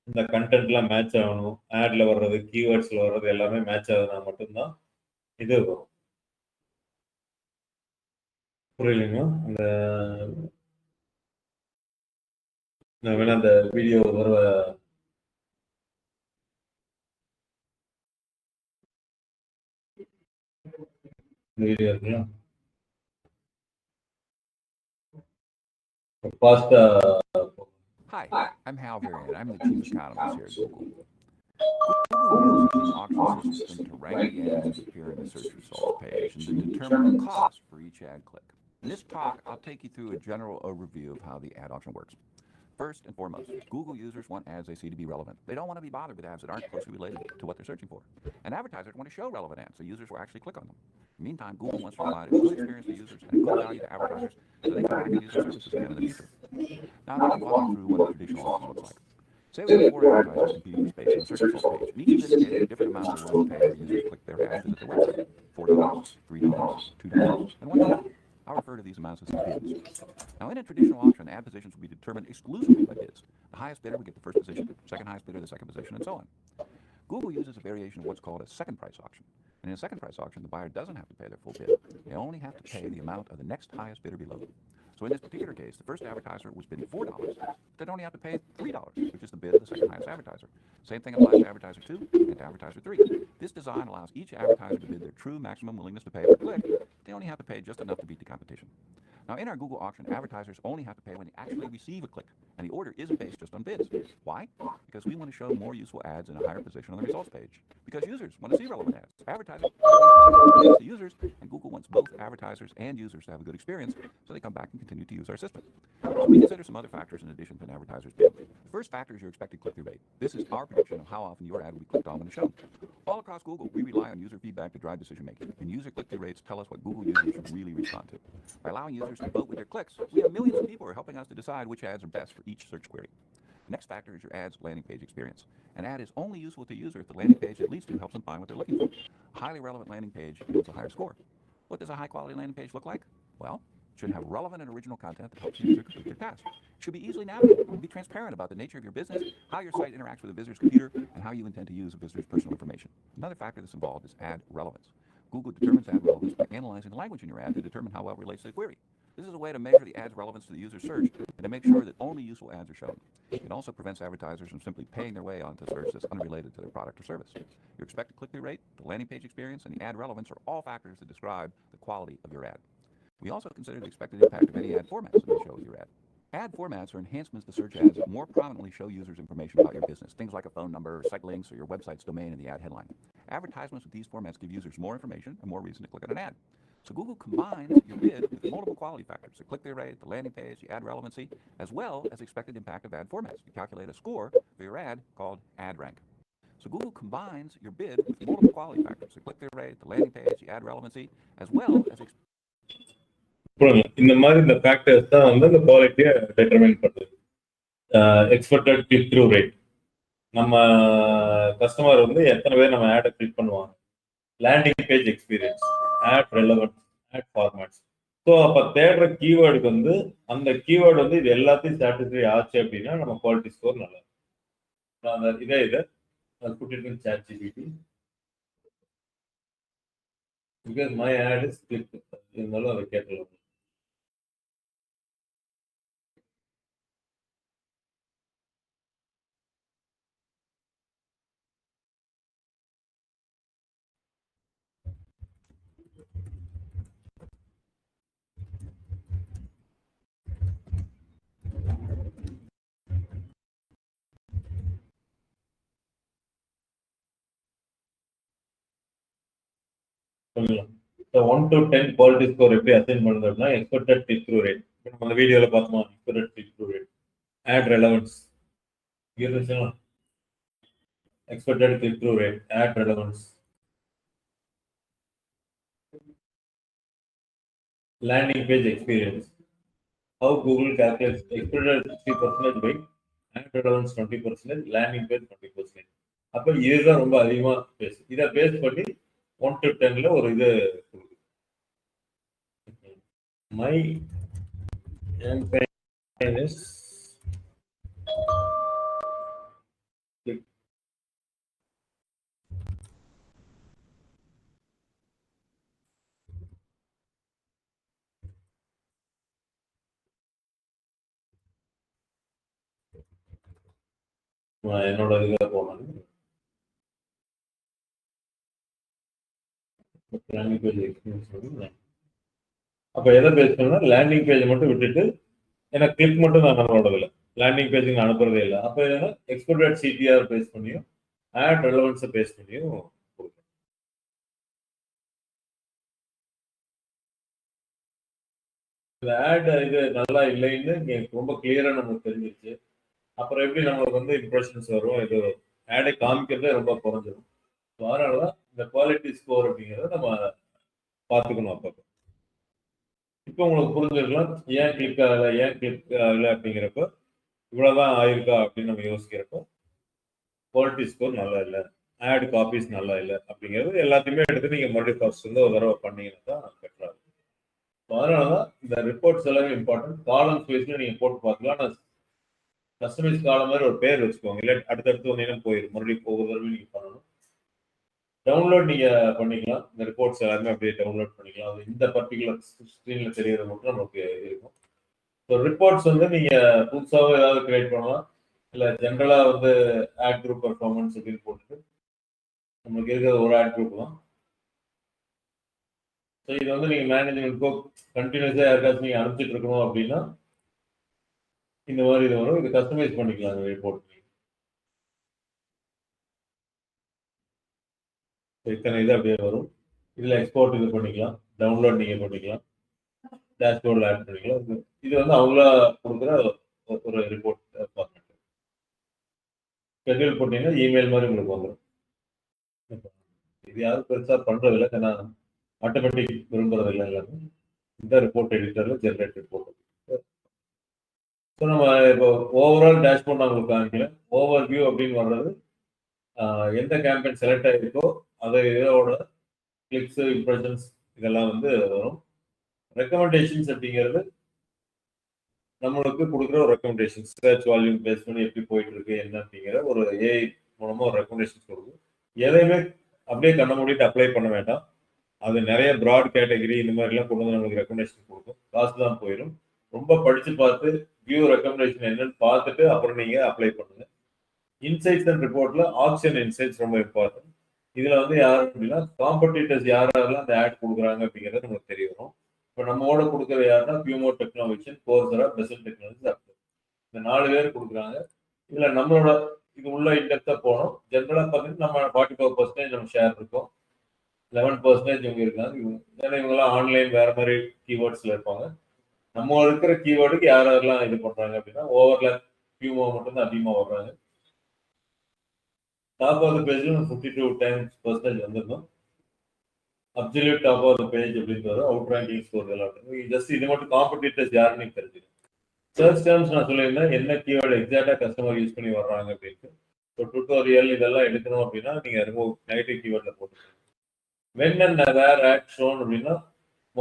இந்த கண்டென்ட்லாம் மேட்ச் ஆகணும், ஆட்ல வர்றது கீவேர்ட்ஸ்ல வர்றது எல்லாமே மேட்ச் ஆகுதுன்னா மட்டும்தான் இது வரும். புரியலைங்களா? நான் வேணா அந்த வீடியோ வர வீடியோ இருக்குங்களா? Pasta. Hi, I'm Hal Varian. I'm the chief economist here at Google. Google uses an auction system to rank the ads that appear in the search results page and to determine the cost for each ad click. In this talk, I'll take you through a general overview of how the ad auction works. First and foremost, Google users want ads they see to be relevant. They don't want to be bothered with ads that aren't closely related to what they're searching for. And advertisers want to show relevant ads so users will actually click on them. Meantime, Google wants to provide a good experience to users and a good value to advertisers so they can back and use their services again in the future. Now I'm going to walk you through what a traditional auction looks like. Say we have 4 advertisers competing for space on the search results page, and each of them is a different amount of willing to pay for users to click their ads visit their website. $4, $3, $2, and $1. I'll refer to these amounts as bids. Now, in a traditional auction, ad positions will be determined exclusively by bids. The highest bidder will get the first position, second highest bidder the second position, and so on. Google uses a variation of what's called a second price auction. And in a second price auction, the buyer doesn't have to pay their full bid. They only have to pay the amount of the next highest bidder below. So in this particular case, the first advertiser was bidding $4. They'd only have to pay $3, which is the bid of the second highest advertiser. Same thing applies to advertiser 2 and to advertiser 3. This design allows each advertiser to bid their true maximum willingness to pay per click. They only have to pay just enough to beat the competition. Now, in our Google auction, advertisers only have to pay when they actually receive a click, and the order isn't based just on bids. Why? Because we want to show more useful ads in a higher position on the results page. Because users want to see relevant ads. Advertisers want to users, and Google wants both advertisers and users to have a good experience, so they come back and continue to use our system. So we consider some other factors in addition to an advertiser's bid. The first factor is your expected click-through rate. This is our prediction of how often your ad will be clicked on when it's shown. All across Google, we rely on user feedback to drive decision-making, and user click-through rates tell us what Google users should really respond to. By allowing users to vote with their clicks, we have millions of people who are helping us to decide which ads are best for each search query. The next factor is your ad's landing page experience. An ad is only useful to a user if the landing page it leads to helps them find what they're looking for. A highly relevant landing page yields a higher score. What does a high-quality landing page look like? Well, it should have relevant and original content that helps the user complete their task. It should be easily navigable and be transparent about the nature of your business, how your site interacts with a visitor's computer, and how you intend to use a visitor's personal information. Another factor that's involved is ad relevance. Google determines ad relevance by analyzing the language in your ad to determine how well it relates to the query. This is a way to measure the ad's relevance to the user's search and to make sure that only useful ads are shown. It also prevents advertisers from simply paying their way onto search that's unrelated to their product or service. Your expected click-through rate, the landing page experience, and the ad relevance are all factors that describe the quality of your ad. We also consider the expected impact of any ad formats that you show with your ad. Ad formats are enhancements to search ads that more prominently show users information about your business, things like a phone number, site links, or your website's domain in the ad headline. Advertisements with these formats give users more information and more reason to click on an ad. So Google combines your bid with multiple quality factors, the click-through rate, the landing page, the ad relevancy, as well as expected impact of ad formats to calculate a score for your ad called ad rank. So Google combines your bid with multiple quality factors, the click-through rate, the landing page, the ad relevancy, as well as இந்த மாதிரி இந்த factors தான் வந்து இந்த குவாலிட்டியை determine பண்ணுது. Expected click through rate, நம்ம customer வந்து எத்தனை பேர் நம்ம ஆடை கிளிக் பண்ணுவாங்க. Landing page experience, ad relevance, ad formats. So அப்போ தேடுற கீவேர்டுக்கு வந்து அந்த கீவேர்டு வந்து இது எல்லாத்தையும் சாட்டிஸ்ஃபை ஆச்சு அப்படின்னா நம்ம குவாலிட்டி ஸ்கோர் நல்லா இருக்கும். இதை கூட்டிட்டு ChatGPT because my ad is click இருந்தாலும் அதை கேட்கலாம். So 1 to 10 quality score எப்படி அசைன் பண்ணுறதுனா எக்ஸ்பெக்டட் கிளிக் த்ரூ ரேட். நம்ம அந்த வீடியோவில் பார்த்தோமா, expected click through rate, ad relevance இருந்துச்சுன்னா expected click-through rate, ad relevance, landing page experience, how Google calculates expected 60% by ad relevance 20%, landing page 20%. அப்போ இதுதான் ரொம்ப அதிகமாக பேசு. இதை பேஸ் பண்ணி 1 to 10ல ஒரு இது மை campaign is என்னோட இதில் போனாங்க லேண்டிங் பேஜ் எக்ஸ்பீரியன்ஸ். அப்போ எதை பேஸ் பண்ணா லேண்டிங் பேஜை மட்டும் விட்டுட்டு, ஏன்னா கிளிக் மட்டும் நான் நம்மளோட இல்லை, லேண்டிங் பேஜுக்கு அனுப்புறதே இல்லை. அப்போ எதுனா எக்ஸ்பெக்டட் சிடிஆர் பேஸ் பண்ணியும் ஆட் ரெலவன்ஸை பேஸ் பண்ணியும் கொடுக்கும். இந்த ஆட் இது நல்லா இல்லைன்னு ரொம்ப கிளியரா நமக்கு தெரிஞ்சிருச்சு. அப்புறம் எப்படி நம்மளுக்கு வந்து இம்ப்ரெஷன்ஸ் வரும், இது ஆடை காமிக்கிறதே ரொம்ப குறைஞ்சிடும். அதனாலதான் இந்த குவாலிட்டி ஸ்கோர் அப்படிங்கிறத நம்ம பார்த்துக்கணும். அப்போ இப்போ உங்களுக்கு புரிஞ்சிருக்கலாம் ஏன் கிளிக் ஆகலை அப்படிங்கிறப்ப, இவ்வளவுதான் ஆயிருக்கா அப்படின்னு நம்ம யோசிக்கிறப்போ குவாலிட்டி ஸ்கோர் நல்லா இல்லை, ஆட் காப்பீஸ் நல்லா இல்லை அப்படிங்கிறது எல்லாத்தையுமே எடுத்து நீங்க மறுபடியும் ஃபர்ஸ்ட் வந்து ஒரு தடவை பண்ணீங்கன்னா தான் பெட்டரா இருக்கும். அதனாலதான் இந்த ரிப்போர்ட்ஸ் எல்லாமே இம்பார்ட்டன்ட். காலம்ஸ் வைஸ்ல நீங்க போட்டு பார்க்கலாம். நான் கஸ்டமைஸ் காலம் மாதிரி ஒரு பேர் வச்சுக்கோங்க, இல்லை அடுத்தடுத்து வந்தீங்கன்னா போயிடும், மறுபடியும் ஒவ்வொரு தடவை நீங்க பண்ணணும். டவுன்லோட் நீங்க பண்ணிக்கலாம், இந்த ரிப்போர்ட்ஸ் எல்லாமே அப்படியே டவுன்லோட் பண்ணிக்கலாம். அது இந்த பர்டிகுலர் ஸ்க்ரீன்ல தெரியறது மட்டும் நமக்கு இருக்கும். ஸோ ரிப்போர்ட்ஸ் வந்து நீங்க புதுசாக ஏதாவது கிரியேட் பண்ணலாம், இல்லை ஜென்ரலா வந்து ஆட் குரூப் பர்ஃபார்மன்ஸ் அப்படின்னு போட்டுட்டு நமக்கு இருக்கிறது ஒரு ஆட் குரூப் தான். ஸோ இது வந்து நீங்க மேனேஜ்மெண்ட்க்கோ கண்டினியூஸா யாருக்காச்சும் நீங்க அனுப்பிச்சிட்டு இருக்கணும் அப்படின்னா இந்த மாதிரி இது வரும். இது கஸ்டமைஸ் பண்ணிக்கலாம் அந்த ரிப்போர்ட். இத்தனை இது அப்படியே வரும். இதுல எக்ஸ்போர்ட் இது பண்ணிக்கலாம், டவுன்லோட் நீங்க பண்ணிக்கலாம், டேஷ்போர்டில் ஆட் பண்ணிக்கலாம். இது வந்து அவங்களா கொடுக்குற ஒரு ரிப்போர்ட் ஃபார்மேட். ஷெட்யூல் போட்டீங்கன்னா இமெயில் மாதிரி உங்களுக்கு வந்துடும். இது யாரும் பெருசா பண்றது இல்லை, ஏன்னா ஆட்டோமேட்டிக் விரும்புறது இல்லை. எல்லாமே இந்த ரிப்போர்ட் எடிட்டர்ல ஜென்ரேட் ரிப்போர்ட். ஸோ நம்ம இப்போ ஓவரால் டேஷ்போர்ட் நான் உங்களுக்கு காமிக்கல. ஓவர் வியூ அப்படின்னு வர்றது எந்த கேம்பெயின் செலக்ட் ஆகிருக்கோ அது இதோட கிளிக்ஸ், இம்ப்ரெஷன்ஸ் இதெல்லாம் வந்து வரும். ரெக்கமெண்டேஷன்ஸ் அப்படிங்கிறது நம்மளுக்கு கொடுக்குற ஒரு ரெக்கமெண்டேஷன், சர்ச் வால்யூம் பேஸ் பண்ணி எப்படி போயிட்டு இருக்கு என்ன அப்படிங்கிற ஒரு ஏஐ மூலமா ஒரு ரெக்கமெண்டேஷன்ஸ் கொடுக்கும். எதையுமே அப்படியே கண்ண மூடிட்டு அப்ளை பண்ண வேண்டாம். அது நிறைய ப்ராட் கேட்டகரி இந்த மாதிரிலாம் கொண்டு வந்து நம்மளுக்கு ரெக்கமெண்டேஷன் கொடுக்கும். காசு தான் போயிடும். ரொம்ப படிச்சு பார்த்து வியூ ரெக்கமெண்டேஷன் என்னன்னு பார்த்துட்டு அப்புறம் நீங்க அப்ளை பண்ணுங்க. இன்சைட்ஸ் அண்ட் ரிப்போர்ட்ல ஆக்ஷன் இன்சைட்ஸ் ரொம்ப இம்பார்ட்டன்ட். இதுல வந்து யாரு அப்படின்னா காம்படிட்டர்ஸ் யாரெல்லாம் அந்த ஆட் கொடுக்குறாங்க அப்படிங்கிறது நமக்கு தெரிய வரும். இப்போ நம்மோட கொடுக்குற யாருன்னா பியூமோ டெக்னாலஜி, கோர்சரா, பெசன்ட் டெக்னாலஜி, இந்த 4 பேர் கொடுக்குறாங்க. இதுல நம்மளோட இது உள்ள இன்டெப்தா போனோம். ஜென்ரலா பார்த்தீங்கன்னா நம்ம 44% நம்ம ஷேர் இருக்கோம், 11% இவங்க இருக்காங்க. ஏன்னா இவங்கெல்லாம் ஆன்லைன் வேற மாதிரி கீவேர்ட்ஸ்ல இருப்பாங்க. நம்ம இருக்கிற கீவேர்டுக்கு யாரெல்லாம் இது பண்றாங்க அப்படின்னா ஓவர்ல பியூமோ மட்டும் தான் அதிகமா வர்றாங்க. டாப் ஆஃப் த பேஜ்ல 52% வந்துருந்தோம். Absolute top of the page அப்படின்றது அவுட் ரேங்கிங் ஸ்கோர் எல்லாம் ஜஸ்ட் இது மட்டும் காம்படிட்டர்ஸ் யாருன்னு தெரிஞ்சுக்கணும். சர்ச் டேர்ம்ஸ் நான் சொல்லியிருந்தேன் என்ன கீவேர்டு எக்ஸாக்டா கஸ்டமர் யூஸ் பண்ணி வர்றாங்க அப்படின்ட்டு. ஸோ டுட்டோரியல் இதெல்லாம் எடுக்கணும் அப்படின்னா நீங்க ரிமூவ் நெகட்டிவ் கீவேர்ட்ல போட்டுக்கணும். When and where ad shown அப்படின்னா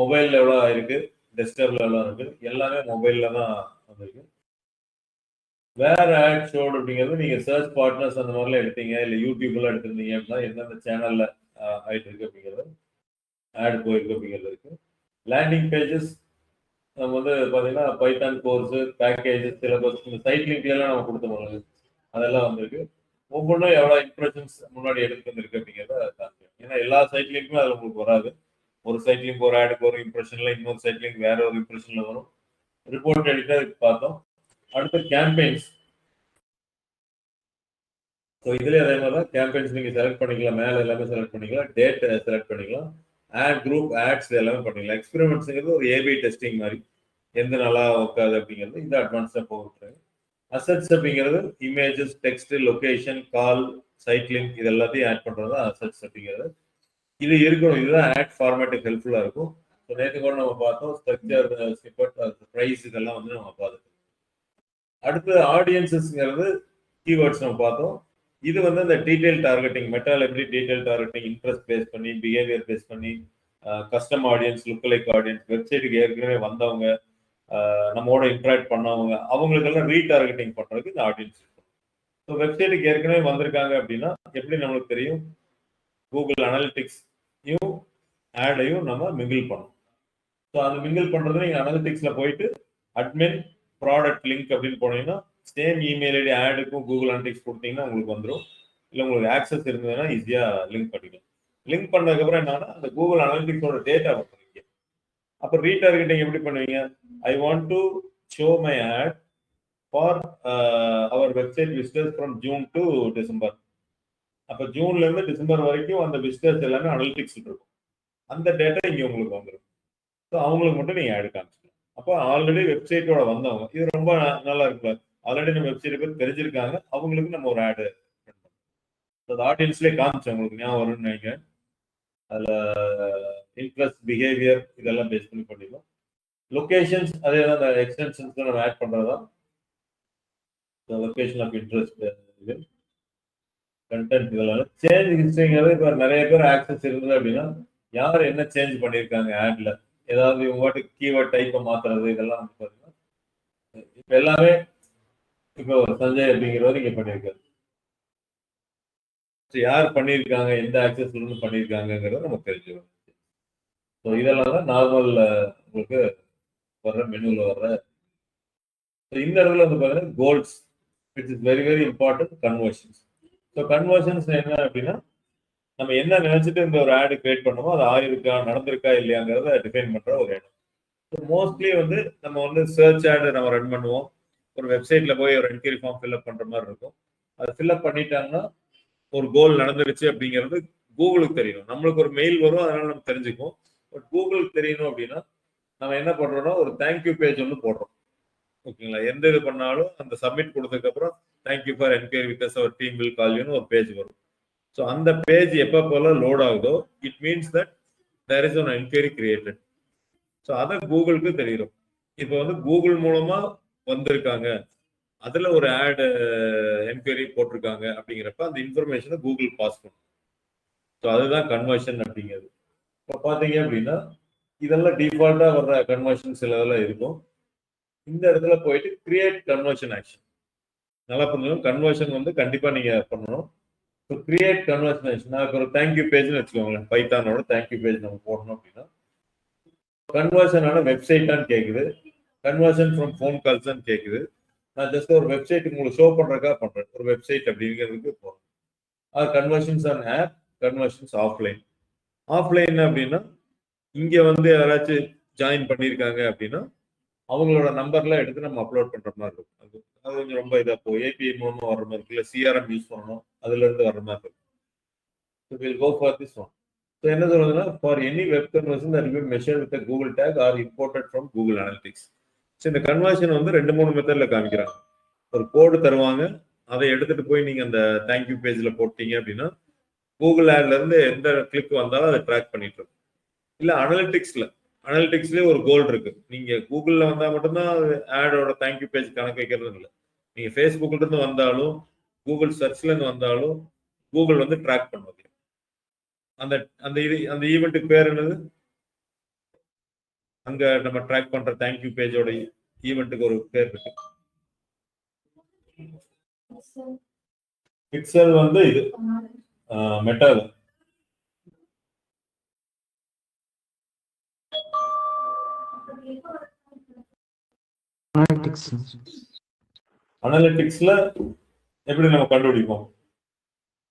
மொபைல்ல எவ்வளோ இருக்கு, டெஸ்க்டாப்ல எவ்வளோ இருக்கு, எல்லாமே மொபைல்ல தான் வந்திருக்கு. வேற ஆட் ஷோட் அப்படிங்கிறது நீங்க சர்ச் பார்ட்னர்ஸ் அந்த மாதிரிலாம் எடுத்தீங்க இல்லை யூடியூப்ல எடுத்திருந்தீங்க அப்படின்னா எந்தெந்த சேனல்ல ஆயிட்டு இருக்கு அப்படிங்கிறது ஆட் போயிருக்கு அப்படிங்கிறது இருக்கு. லேண்டிங் பேஜஸ் நம்ம வந்து பார்த்தீங்கன்னா பைத்தான் கோர்ஸ், பேக்கேஜஸ், சிலபஸ், இந்த சைட் லிங்க்ல எல்லாம் நம்ம கொடுத்துருவோம், அதெல்லாம் வந்திருக்கு. ஒவ்வொன்றும் எவ்வளோ இம்ப்ரெஷன்ஸ் முன்னாடி எடுத்து வந்திருக்கு அப்படிங்கிறத காமிக்கும். ஏன்னா எல்லா சைட் லிங்க்குமே அதில் உங்களுக்கு வராது. ஒரு சைட் லிங்க் ஒரு ஆடுக்கு ஒரு இம்ப்ரெஷன்ல, இன்னொரு சைட் லிங்க் வேற ஒரு இம்ப்ரெஷன்ல வரும். ரிப்போர்ட் எடிட்டர் பார்த்தோம். அடுத்து கேம்பெயின்ஸ். ஸோ இதுலேயே அதே மாதிரி தான் கேம்பெயின்ஸ் நீங்கள் செலக்ட் பண்ணிக்கலாம், மேலே எல்லாமே செலக்ட் பண்ணிக்கலாம், டேட் செலக்ட் பண்ணிக்கலாம், ஆட் குரூப், ஆட்ஸ் எல்லாமே பண்ணிக்கலாம். எக்ஸ்பெரிமெண்ட்ஸுங்கிறது ஒரு ஏபி டெஸ்டிங் மாதிரி, எந்த நல்லா உட்காது அப்படிங்கிறது இந்த அட்வான்ஸாக போகுது. அசட்ஸ் அப்படிங்கிறது இமேஜஸ், டெக்ஸ்ட், லொகேஷன், கால், சைட் லிங்க் இது எல்லாத்தையும் ஆட் பண்ணுறது தான் அசட்ஸ் அப்படிங்கிறது. இது இருக்கணும், இதுதான் ஆட் ஃபார்மேட்டுக்கு ஹெல்ப்ஃபுல்லாக இருக்கும். ஸோ நேற்று கூட நம்ம பார்த்தோம் ஸ்ட்ரக்சர், ஸ்னிப்பட், ப்ரைஸ் இதெல்லாம் வந்து நம்ம பார்த்துட்டோம். அடுத்து ஆடியன்ஸஸ்ங்கிறது கீவேர்ட்ஸ் நம்ம பார்த்தோம். இது வந்து இந்த டீடைல் டார்கெட்டிங், மெட்டாலபிலிட்டி டீடைல் டார்கெட்டிங், இன்ட்ரெஸ்ட் பேஸ் பண்ணி, பிஹேவியர் பேஸ் பண்ணி, custom audience, look like audience, வெப்சைட்டுக்கு ஏற்கனவே வந்தவங்க, நம்மோட இன்ட்ராக்ட் பண்ணவங்க, அவங்களுக்கெல்லாம் ரீடார்கெட்டிங் பண்றதுக்கு இந்த ஆடியன்ஸ் இருக்கும். ஸோ வெப்சைட்டுக்கு ஏற்கனவே வந்திருக்காங்க அப்படின்னா எப்படி நம்மளுக்கு தெரியும்? கூகுள் அனாலிட்டிக்ஸையும் ஆடையும் நம்ம மிங்கிள் பண்ணணும். ஸோ அந்த மிங்கிள் பண்றது நீங்க அனாலிட்டிக்ஸ்ல போயிட்டு அட்மின் ப்ராடக்ட் லிங்க் அப்படின்னு போனீங்கன்னா சேம் இமெயில் ஐடி ஆடுக்கும் கூகுள் அனாலிட்டிக்ஸ் கொடுத்தீங்கன்னா உங்களுக்கு வந்துடும். இல்லை உங்களுக்கு ஆக்சஸ் இருந்ததுன்னா ஈஸியா லிங்க் பண்ணிக்கலாம். லிங்க் பண்ணதுக்கப்புறம் என்னன்னா அந்த கூகுள் அனாலிட்டிக்ஸோட டேட்டா பண்ணுவீங்க. அப்போ ரீடார்கெட்டிங் எப்படி பண்ணுவீங்க? I want to show my ad for our website visitors from June to December. அப்போ ஜூன்ல இருந்து டிசம்பர் வரைக்கும் அந்த விசிட்டர்ஸ் எல்லாமே அனாலிட்டிக்ஸ் இருக்கும். அந்த டேட்டா இங்கே உங்களுக்கு வந்துடும். ஸோ அவங்களுக்கு மட்டும் நீங்கள் ஆட் காமிச்சிக்கலாம். அப்போ ஆல்ரெடி வெப்சைட்டோட வந்தவங்க, இது ரொம்ப நல்லா இருக்குல்ல, ஆல்ரெடி நம்ம வெப்சைட் பேர் தெரிஞ்சிருக்காங்க, அவங்களுக்கு நம்ம ஒரு ஆடு அது ஆடியன்ஸ்லேயே காமிச்சோம், உங்களுக்கு ஞாபகம் வரும்னு நினைக்கிறேன். அதில் இன்ட்ரெஸ்ட், பிஹேவியர் இதெல்லாம் பேஸ் பண்ணி பண்ணிக்கலாம். லொக்கேஷன்ஸ் அதே தான், அந்த எக்ஸ்டென்ஷன்ஸ் நம்ம ஆட் பண்ணுறது தான். லொக்கேஷன் ஆஃப் இன்ட்ரெஸ்ட், இது கண்டென்ட் இதெல்லாம். சேஞ்ச் ஹிஸ்ட்ரிங்கிறது இப்போ நிறைய பேர் ஆக்சஸ் இருந்தது அப்படின்னா யார் என்ன சேஞ்ச் பண்ணியிருக்காங்க ஆட்ல, ஏதாவது இவங்க வாட்டுக்கு கீவேர்ட் டைப்பை மாத்துறது இதெல்லாம் வந்து பார்த்தீங்கன்னா இப்போ எல்லாமே இப்போ சஞ்சய் அப்படிங்கிறவர் இங்கே பண்ணியிருக்காரு. யார் பண்ணியிருக்காங்க, எந்த ஆக்சஸ்ல இருந்து பண்ணியிருக்காங்கிறத நமக்கு தெரிஞ்சுக்கணும். ஸோ இதெல்லாம் தான் நார்மல் உங்களுக்கு வர்ற மெனுவில் வர்ற. இந்த இடத்துல வந்து பார்த்தீங்கன்னா goals, which is very very important, conversions. So conversions என்ன அப்படின்னா நம்ம என்ன நினைச்சிட்டு இந்த ஒரு ஆடு கிரியேட் பண்ணமோ அது ஆயிருக்கா, நடந்திருக்கா இல்லையாங்கிறத டிஃபைன் பண்ற ஒரு இடம். மோஸ்ட்லி வந்து நம்ம வந்து சர்ச் ஆடு நம்ம ரன் பண்ணுவோம். ஒரு வெப்சைட்ல போய் ஒரு என்கொயரி ஃபார்ம் ஃபில்அப் பண்ற மாதிரி இருக்கும். அது ஃபில்அப் பண்ணிட்டாங்கன்னா ஒரு கோல் நடந்துருச்சு அப்படிங்கிறது கூகுளுக்கு தெரியணும். நம்மளுக்கு ஒரு மெயில் வரும், அதனால நம்ம தெரிஞ்சுக்குவோம். பட் கூகுளுக்கு தெரியணும் அப்படின்னா நம்ம என்ன பண்றோம்னா ஒரு தேங்க்யூ பேஜ் ஒன்று போடுறோம். ஓகேங்களா? எந்த இது பண்ணாலும் அந்த சப்மிட் கொடுத்ததுக்கு அப்புறம் thank you for enquiry with us our team will call யூன்னு ஒரு பேஜ் வரும். ஸோ அந்த பேஜ் எப்போ போல லோட் ஆகுதோ it means that there is one enquiry created. So அதை கூகுளுக்கு தெரியும். இப்போ வந்து கூகுள் மூலமா வந்திருக்காங்க, அதுல ஒரு ஆட் என்கொயரி போட்டிருக்காங்க அப்படிங்கிறப்ப அந்த இன்ஃபர்மேஷனை கூகுள் பாஸ் பண்ணும். ஸோ அதுதான் கன்வர்ஷன் அப்படிங்கிறது. இப்போ பார்த்தீங்க அப்படின்னா இதெல்லாம் டிஃபால்ட்டா வர்ற கன்வர்ஷன் சில இதெல்லாம் இருக்கும். இந்த இடத்துல போயிட்டு கிரியேட் கன்வர்ஷன் ஆக்ஷன். நல்லா புரிஞ்சுக்கணும், கன்வர்ஷன் வந்து கண்டிப்பா நீங்க பண்ணணும். So create conversion action. நான் ஒரு தேங்க்யூ பேஜ்னு வச்சுக்கோங்களேன், பைத்தானோட தேங்க்யூ பேஜ் நம்ம போடணும் அப்படின்னா கன்வர்ஷனான வெப்சைட்டான்னு கேட்குது, கன்வர்ஷன் ஃப்ரம் ஃபோன் கால்ஸ்ன்னு கேட்குது. நான் ஜஸ்ட் ஒரு வெப்சைட் உங்களுக்கு ஷோ பண்றதுக்காக பண்றேன். ஒரு வெப்சைட் அப்படிங்கிறதுக்கு போறேன். அது conversions on app, conversions offline. Offline அப்படின்னா இங்க வந்து யாராச்சும் ஜாயின் பண்ணியிருக்காங்க அப்படின்னா அவங்களோட நம்பர்லாம் எடுத்து நம்ம அப்லோட் பண்ற மாதிரி இருக்கும். அது கொஞ்சம் ரொம்ப இதா போகும். ஏபிஐ மூலமா வர்ற மாதிரி இருக்கு, இல்லை சிஆர்எம் யூஸ் பண்ணணும், அதுல இருந்து வர்ற மாதிரி இருக்கும். So we'll go for this one. So என்ன சொல்றதுன்னா, for any web conversion that will be measured with a Google tag or imported from Google Analytics. So இந்த கன்வர்ஷன் வந்து 2-3 மெத்தட்ல காமிக்கிறாங்க. ஒரு கோடு தருவாங்க, அதை எடுத்துட்டு போய் நீங்க அந்த தேங்க்யூ பேஜ்ல போட்டீங்க அப்படின்னா கூகுள் ஆட்ல இருந்து எந்த கிளிக் வந்தாலும் அதை ட்ராக் பண்ணிட்டு இருக்கும். இல்ல அனலிட்டிக்ஸ்லயே ஒரு கோல் இருக்கு. நீங்க கூகுள்ல வந்தா மட்டும்தான் ஆடோட தேங்க்யூ பேஜ் கணக்கு வைக்கிறது இல்லை. நீங்க ஃபேஸ்புக்ல இருந்து வந்தாலும் கூகுள் சர்ச்ல இருந்து வந்தாலும் கூகுள் வந்து ட்ராக் பண்ணுவாங்க. அந்த அந்த இது அந்த ஈவெண்ட்டுக்கு பேர் என்னது? அங்க நம்ம ட்ராக் பண்ற தேங்க்யூ பேஜோட ஈவெண்ட்டுக்கு ஒரு பேர் இருக்கு. பிக்சல் வந்து இது மெட்டா. அனலிட்டிக்ஸ்ல எப்படி நம்ம கண்டுபிடிப்போம்?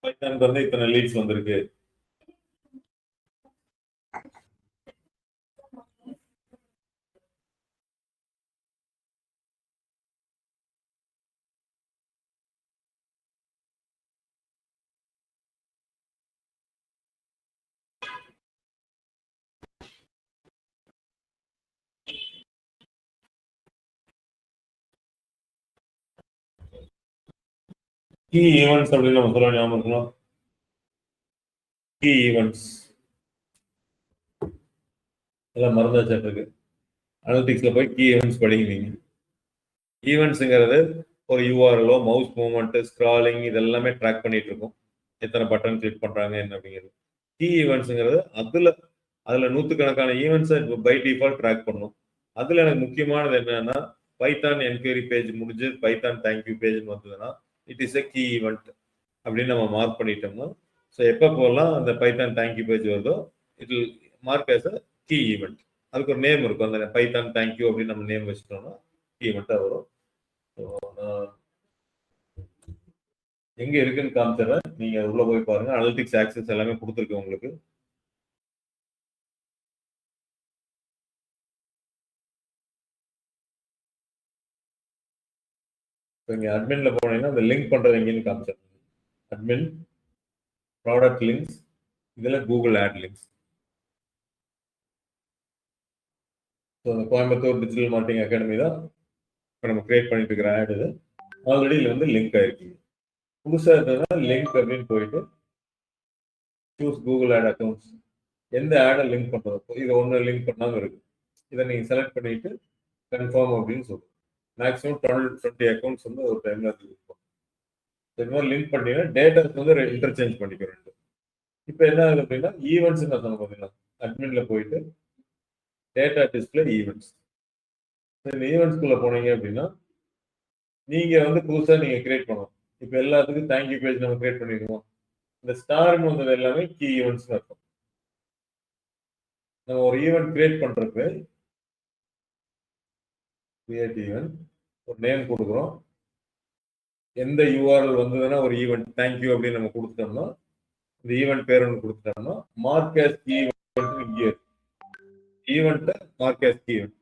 பைத்தானுக்கு வந்து இத்தனை லீட்ஸ் வந்திருக்கு, கீ ஈவெண்ட்ஸ் அப்படின்னு நம்ம சொல்ல ஞாபகம் இருக்கலாம். கீ ஈவெண்ட்ஸ் எல்லாம் மறந்தாச்சிருக்கு. அனலிட்டிக்ஸ்ல போய் கீ ஈவெண்ட்ஸ் படிங்க. நீங்க ஈவெண்ட்ஸுங்கிறது ஒரு யூஆர்எலோ, மவுஸ் மூவ்மெண்ட், ஸ்க்ராலிங் இதெல்லாமே ட்ராக் பண்ணிட்டு இருக்கும். எத்தனை பட்டன் கிளிக் பண்றாங்க என்ன அப்படிங்கிறது. கீ ஈவெண்ட்ஸுங்கிறது அதுல நூற்றுக்கணக்கான ஈவெண்ட்ஸை பை டிஃபால்ட் ட்ராக் பண்ணும். அதுல எனக்கு முக்கியமானது என்னன்னா, பைத்தான் என்கொயரி பேஜ் முடிஞ்சு பைத்தான் தேங்க்யூ பேஜ்னு வந்ததுன்னா it is a key event அப்படின்னு நம்ம மார்க் பண்ணிட்டோம்னா, ஸோ எப்போ போகலாம் அந்த பைத்தான் தேங்க்யூ பேஜ் வருதோ it will mark as a key event. அதுக்கு ஒரு நேம் இருக்கும். அந்த பைத்தான் தேங்க்யூ அப்படின்னு நம்ம நேம் வச்சுட்டோம்னா கீ ஈவெண்ட்டாக வரும். எங்க இருக்குன்னு காமிச்சிடுறேன், நீங்க உள்ள போய் பாருங்க. அனலிட்டிக்ஸ் ஆக்சஸ் எல்லாமே கொடுத்துருக்கு உங்களுக்கு. இங்க அட்மின்ல போனீங்கன்னா அந்த லிங்க் பண்றது எங்கன்னு காமிச்சிடுறேன். அட்மின், ப்ராடக்ட் லிங்க்ஸ், இதுல கூகுள் ஆட் லிங்க்ஸ். ஸோ அந்த கோயம்புத்தூர் டிஜிட்டல் மார்க்கெட்டிங் அகாடமி தான் இப்போ நம்ம கிரியேட் பண்ணிட்டு இருக்கிற ஆட். இது ஆல்ரெடி இதுல வந்து லிங்க் ஆயிருக்கு. புதுசா இருந்ததுன்னா லிங்க் அப்படின்னு போயிட்டு சூஸ் கூகுள் ஆட் அக்கௌண்ட்ஸ். எந்த ஆடை லிங்க் பண்றதோ இது ஒன்று லிங்க் பண்ணாம இருக்கு, இதை நீங்க செலக்ட் பண்ணிட்டு கன்ஃபார்ம் அப்படின்னு சொல்லுங்க. மேக்ஸிமம் 20 அக்கௌண்ட்ஸ் வந்து ஒரு டைம்ல இருக்கும். இது மாதிரி லிங்க் பண்ணீங்கன்னா டேட்டாஸ் வந்து இன்டர்சேஞ்ச் பண்ணிக்கிறோம். இப்போ என்ன ஆகுது அப்படின்னா ஈவெண்ட்ஸ் நான் சொன்ன பார்த்தீங்கன்னா அட்மின்ல போயிட்டு டேட்டா டிஸ்பிளே ஈவெண்ட்ஸ். இந்த ஈவெண்ட்ஸ்குள்ள போனீங்க அப்படின்னா நீங்க வந்து புதுசா நீங்க கிரியேட் பண்ணணும். இப்போ எல்லாத்துக்கும் தேங்க்யூ பேஜ் நம்ம கிரியேட் பண்ணிருக்கோம். இந்த ஸ்டார்னு வந்தது எல்லாமே கீ ஈவெண்ட்ஸ் இருக்கும். நம்ம ஒரு ஈவெண்ட் கிரியேட் பண்றதுக்கு கிரியேட் ஈவெண்ட் ஒரு நேம் கொடுக்குறோம். எந்த யூஆர்எல் வந்ததுன்னா ஒரு ஈவெண்ட் தேங்க்யூ அப்படின்னு நம்ம கொடுத்துட்டோம்னா இந்த ஈவெண்ட் பேர் ஒன்று கொடுத்துட்டோம்னா மார்க் ஆஸ் கீ ஈவெண்ட் இங்கே ஈவெண்ட்டை mark as key event.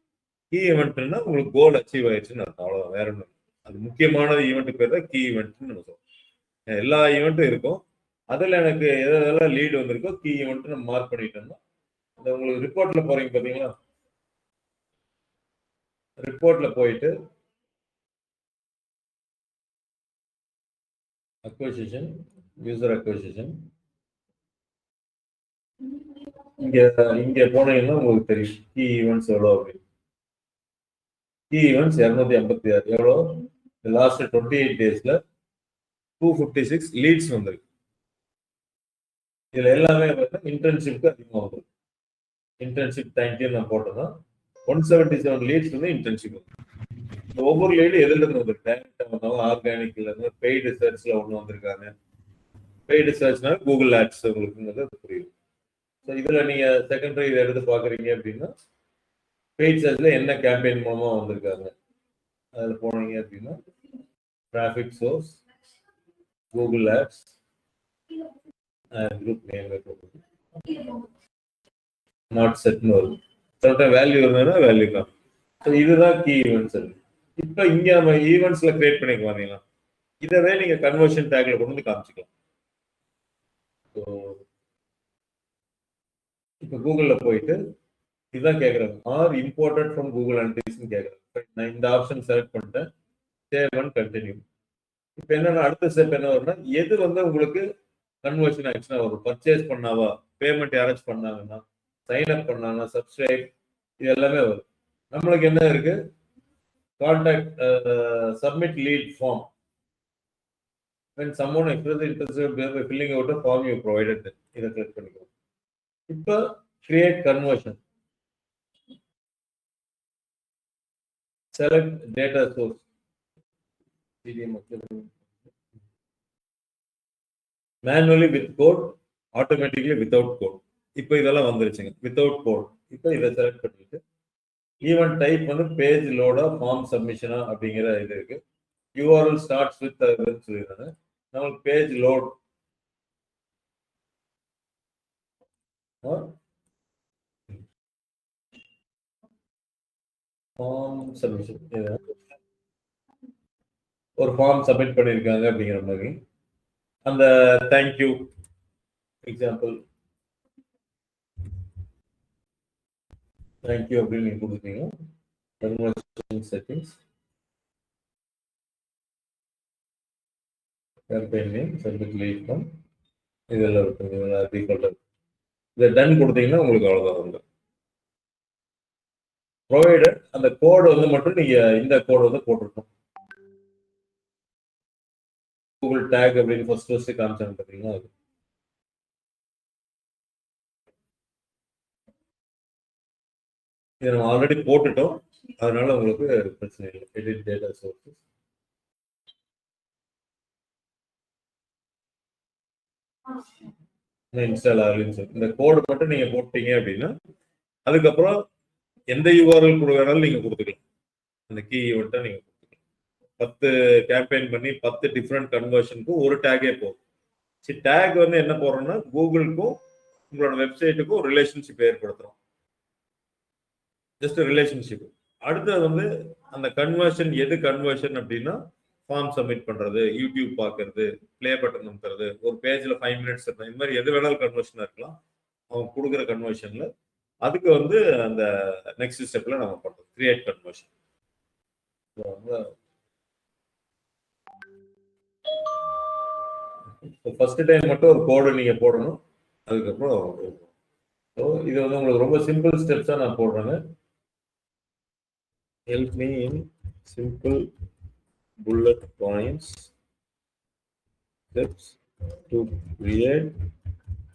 Key ஈவெண்ட்னா உங்களுக்கு கோல் அச்சீவ் ஆயிடுச்சுன்னு அர்த்தம். அவ்வளோதான், வேற ஒன்று. அது முக்கியமானது ஈவெண்ட் பேர் தான் கீ ஈவெண்ட்னு நம்ம சொல்றோம். எல்லா ஈவெண்ட்டும் இருக்கும், அதில் எனக்கு எதெல்லாம் லீடு வந்திருக்கோ கீ ஈவெண்ட் நம்ம மார்க் பண்ணிட்டோம்னா இந்த உங்களுக்கு ரிப்போர்ட்ல போறீங்க பார்த்தீங்களா, ரிப்போர்ட்ல போயிட்டு அக்விசிஷன், யூசர் அக்விசிஷன், இங்க போனீங்கன்னா உங்களுக்கு தெரியும் கீ ஈவெண்ட்ஸ் எவ்வளோ அப்படின்னு. கீ கீ ஈவெண்ட்ஸ் 256 எவ்வளோ லாஸ்ட் 28 டேஸ்ல 256 லீட்ஸ் வந்திருக்கு. இதுல எல்லாமே இன்டர்ன்ஷிப்க்கு அதிகமாக வந்திருக்கு. இன்டர்ன்ஷிப் தேங்க்யூ நான் போட்டதான் 177 லீட்ஸ் வந்து இன்டர்ன்ஷிப். ஒவ்வொரு லீடு எதுல இருந்து வந்திருக்கு, ஆர்கானிக்ல இருந்து பெய்டு சர்ச்ல ஒண்ணு வந்திருக்காங்க. பெய்டு சர்ச்னா கூகுள் ஆட்ஸ் உங்களுக்கு புரியும். ஸோ இதுல நீங்க செகண்டரி இதை எடுத்து பாக்குறீங்க அப்படின்னா பெய்ட் சர்ச்ல என்ன கேம்பெயின் மூலமா வந்திருக்காங்க அதில் போனீங்க அப்படின்னா traffic source, Google ads, group name not செட்னு வரும். வேல்யூ இருந்ததுன்னா வேல்யூ தான். ஸோ இதுதான் கீ ஈவெண்ட்ஸ். இப்போ இங்க நம்ம ஈவெண்ட்ஸ்ல கிரியேட் பண்ணிக்க வந்தீங்கன்னா இதவே நீங்க கன்வர்ஷன் டேக்ல கொண்டு வந்து காமிச்சிக்கலாம். இப்போ கூகுள்ல போயிட்டு இதுதான் கேட்குறாங்க, ஆர் இம்போர்ட்டட் ஃப்ரம் கூகுள் அனலிட்டிக்ஸ்னு கேட்குறாங்க. நான் இந்த ஆப்ஷன் செலக்ட் பண்ணிட்டேன், சேவ் அண்ட் கண்டினியூ. இப்போ என்னன்னா அடுத்த ஸ்டெப் என்ன வரும்னா எது வந்து உங்களுக்கு கன்வர்ஷன் ஆக்ஷனா வரும், பர்ச்சேஸ் பண்ணாவா, பேமெண்ட் யாராச்சும் பண்ணாங்கன்னா, சைன் அப் பண்ணாங்கன்னா, சப்ஸ்கிரைப், இது எல்லாமே வரும். நம்மளுக்கு என்ன இருக்கு, contact submit lead form when someone expresses interest by filling out a form you provided them. இதை கிளிக் பண்ணிக்கலாம். இப்போ create conversion, select data source, manually with code, automatically without code. இப்போ இதெல்லாம் வந்துருச்சுங்க without code. இப்போ இதை செலக்ட் பண்ணிட்டு event type வந்து பேஜ் லோடா ஃபார்ம் சப்மிஷனா அப்படிங்கிற இது இருக்கு. URL starts with சொல்லிடுறாங்க. நமக்கு பேஜ் லோட் ஃபார்ம் சப்மிஷன், ஒரு ஃபார்ம் சப்மிட் பண்ணியிருக்காங்க அப்படிங்கிற மாதிரி அந்த தேங்க்யூ எக்ஸாம்பிள் தேங்க்யூ அப்படின்னு நீங்க கொடுத்தீங்க. Conversion settings, campaign name, submit lead form, இதெல்லாம் இருக்கு. டிஃபால்ட்டா இதை டன் கொடுத்தீங்கன்னா உங்களுக்கு அவ்வளோதான் வந்து ப்ரொவைடட். அந்த கோடு வந்து மட்டும் நீங்க இந்த கோடு வந்து போட்டிருக்கோம். கூகுள் டேக் அப்படின்னு ஃபர்ஸ்ட் காமிச்சாங்க பார்த்தீங்கன்னா அது இதை நம்ம ஆல்ரெடி போட்டுட்டோம், அதனால உங்களுக்கு பிரச்சனை இல்லை. எடிட் டேட்டா சோர்சஸ், இன்ஸ்டால் ஆகலன்னு சொல்லி இந்த கோடு மட்டும் நீங்க போட்டீங்க அப்படின்னா அதுக்கப்புறம் எந்த யூஆர்எல் வேணாலும் நீங்க கொடுத்துக்கலாம். அந்த கீ ஈவெண்ட்டை நீங்க கொடுத்துக்கலாம். 10 கேம்பெயின் பண்ணி 10 டிஃப்ரெண்ட் கன்வர்ஷனுக்கு ஒரு டேகே போதும். சரி, டேக் வந்து என்ன போடுறோம்னா கூகுளுக்கும் உங்களோட வெப்சைட்டுக்கும் ரிலேஷன்ஷிப் ஏற்படுத்துறோம். Just relationship. அடுத்தது வந்து அந்த கன்வர்ஷன் எது கன்வர்ஷன் அப்படின்னா ஃபார்ம் சப்மிட் பண்றது, யூடியூப் பார்க்கறது, பிளே பட்டன் அமுத்துறது, ஒரு பேஜ்ல 5 மினிட்ஸ் இருக்கும், இந்த மாதிரி எது வேணாலும் கன்வர்ஷனா இருக்கலாம். அவங்க கொடுக்குற கன்வர்ஷன்ல அதுக்கு வந்து அந்த நெக்ஸ்ட் ஸ்டெப்ல நம்ம பண்றோம் கிரியேட் கன்வர்ஷன். ஃபர்ஸ்ட் டைம் மட்டும் ஒரு கோடு நீங்க போடணும், அதுக்கப்புறம் இது வந்து உங்களுக்கு ரொம்ப சிம்பிள் ஸ்டெப்ஸா நான் போடுறேங்க. Help me in simple bullet points steps to create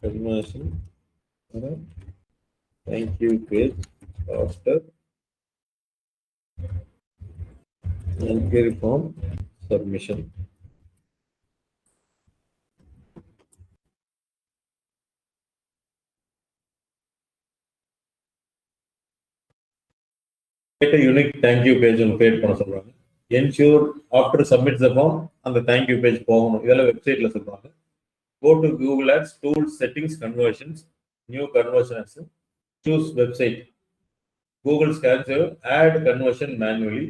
conversion thank you page after inquiry form submission. A unique thank you page on create பண்ண சொல்றாங்க. Ensure after submit the form அந்த thank you page போகணும். இதெல்லாம் வெப்சைட்ல சொல்றாங்க. Go to Google Ads, tools, settings, conversions, new conversion action, choose website. Google scans you, add conversion manually,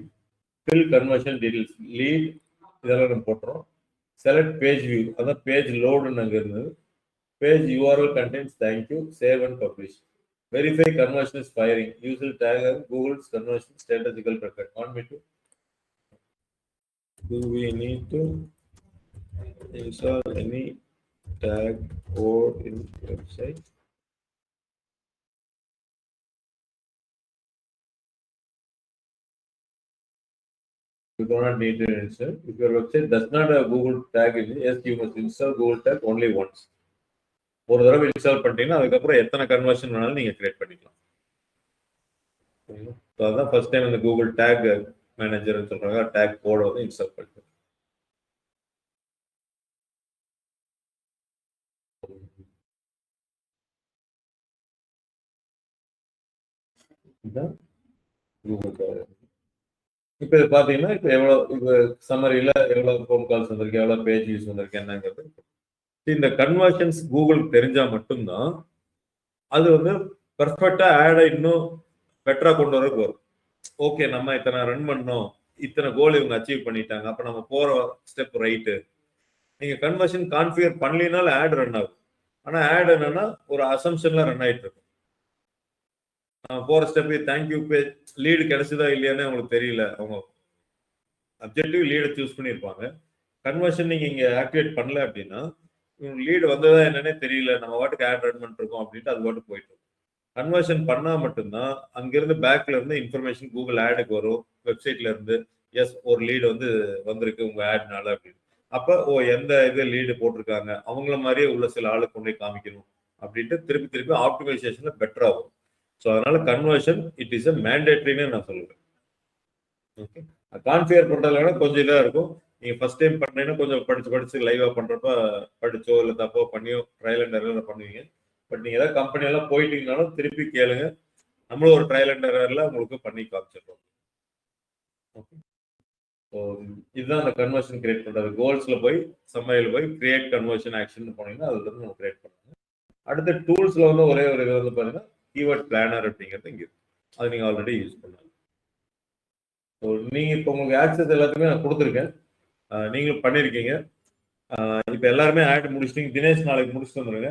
fill conversion details, lead இதெல்லாம் நம்ம போட்டுறோம். Select page view, அதான் page load அங்க இருந்தது. Page URL contains thank you, save and publish. Verify conversion is firing. User tag Google's conversion statistical record. Want me to? Do we need to install any tag code in website? You do not need to install. If your website does not have Google tag in it, yes, you must install Google tag only once. ஒரு தடவை install பண்ணிட்டீங்கன்னா அதுக்கப்புறம் எத்தனை conversion வேணாலும் நீங்க create பண்ணிக்கலாம். அதான் first time இந்த கூகுள் டேக் மேனேஜர் சொல்றாங்க, டேக் கோட வந்து இன்ஸ்டால் பண்ணிட்டு கூகுள். இப்போ இது பாத்தீங்கன்னா இப்போ இப்போ சம்மரியில எவ்வளவு ஃபோன் கால்ஸ் வந்திருக்கு, எவ்வளவு பேஜ் யூஸ் வந்திருக்கு என்னங்கிறது. இந்த கன்வர்ஷன்ஸ் கூகுளுக்கு தெரிஞ்சா மட்டும்தான் அது வந்து பெர்ஃபெக்டா ஆடை இன்னும் பெட்டரா கொண்டு வரக்கு வரும். ஓகே, நம்ம இத்தனை ரன் பண்ணோம், இத்தனை கோல் இவங்க அச்சீவ் பண்ணிட்டாங்க, அப்ப நம்ம போற ஸ்டெப் ரைட்டு. நீங்க கன்வர்ஷன் கான்ஃபிகர் பண்ணலினாலும் ஆட் ரன் ஆகும். ஆனா ஆட் என்னன்னா ஒரு அசம்ஷன்ல ரன் ஆயிட்டு இருக்கும். போற ஸ்டெப் தேங்க்யூ பேஜ் லீடு கிடைச்சதா இல்லையான்னு அவங்களுக்கு தெரியல, அவங்க அப்ஜெக்டிவ் லீடை சூஸ் பண்ணியிருப்பாங்க. கன்வர்ஷன் நீங்க இங்க ஆக்டிவேட் பண்ணல அப்படின்னா லீடு வந்ததா என்னன்னே தெரியல, நம்ம வாட்டுக்கு ஆட் ரன் பண்ணிட்டு இருக்கோம் அப்படின்ட்டு அது வாட்டு போயிட்டு இருக்கும். கன்வர்ஷன் பண்ணா மட்டும்தான் அங்கிருந்து பேக்ல இருந்து இன்ஃபர்மேஷன் கூகுள் ஆடுக்கு வரும், வெப்சைட்ல இருந்து எஸ் ஒரு லீடு வந்து வந்திருக்கு உங்க ஆட்னால அப்படின்னு. அப்ப எந்த இது லீடு போட்டிருக்காங்க அவங்கள மாதிரியே உள்ள சில ஆளு கொண்டு போய் காமிக்கணும் அப்படின்ட்டு திருப்பி திருப்பி ஆப்டிமைசேஷன்ல பெட்டரா வரும். ஸோ அதனால கன்வர்ஷன் இட் இஸ் அ மேண்டேட்ரின்னு நான் சொல்லுவேன். ஓகே, கான்ஃபிகர் பண்றதுல கொஞ்சம் இதா இருக்கும். நீங்க ஃபர்ஸ்ட் டைம் பண்றீங்கன்னா கொஞ்சம் படிச்சு லைவா பண்றப்ப படிச்சோ இல்லை தப்போ பண்ணியோ ட்ரையல் அண்ட் எரர்ல பண்ணுவீங்க. பட் நீங்க ஏதாவது கம்பெனி எல்லாம் போயிட்டீங்கனாலும் திருப்பி கேளுங்க, நம்மளும் ஒரு ட்ரையல் அண்ட் எரர்ல உங்களுக்கு பண்ணி காமிச்சிடுறோம். ஓகே, ஸோ இதுதான் அந்த கன்வர்ஷன் கிரியேட் பண்றது. கோல்ஸ்ல போய் சம்மரியில் போய் கிரியேட் கன்வர்ஷன் ஆக்ஷன் போனீங்கன்னா அதுல இருந்து நம்ம கிரியேட் பண்ணுங்க. அடுத்த டூல்ஸ்ல வந்து ஒரே ஒரு இது வந்து பாத்தீங்கன்னா கீவேர்ட் பிளானர் அப்படிங்கிறது இங்க இருக்கு, அது நீங்க ஆல்ரெடி யூஸ் பண்ணலாம். ஸோ நீங்க இப்போ உங்களுக்கு ஆக்சஸ் எல்லாத்துக்குமே நான் கொடுத்துருக்கேன், நீங்களும் பண்ணிருக்கீங்க. இப்போ எல்லாருமே ஆட் முடிச்சிட்டீங்க. தினேஷ் நாளைக்கு முடிச்சுட்டு வந்துருங்க.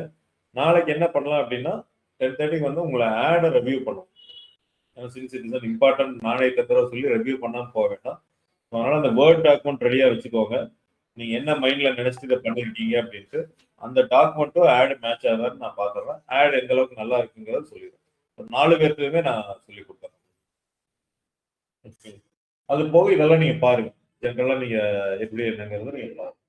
நாளைக்கு என்ன பண்ணலாம் அப்படின்னா 10:30 வந்து உங்களை ஆடை ரிவ்யூ பண்ணுவோம். Since it is an important, நானே தடவை சொல்லி ரிவ்யூ பண்ணாமல் போக வேண்டாம். அதனால அந்த வேர்ட் டாக்குமெண்ட் ரெடியா வச்சுக்கோங்க. நீங்க என்ன மைண்ட்ல நினைச்சிட்டு இதை பண்ணிருக்கீங்க அப்படின்ட்டு அந்த டாக்குமெண்ட்டும் ஆட் மேட்ச் ஆகாதுன்னு நான் பாத்துறேன். ஆட் எந்த அளவுக்கு நல்லா இருக்குங்கிறத சொல்லிடுறேன். 4 பேருக்குமே நான் சொல்லி கொடுத்தேன். அது போக இதெல்லாம் நீங்க பாருங்க, ஜென்ரலா நீங்க எப்படி என்னங்கிறது நீங்க பாருங்க.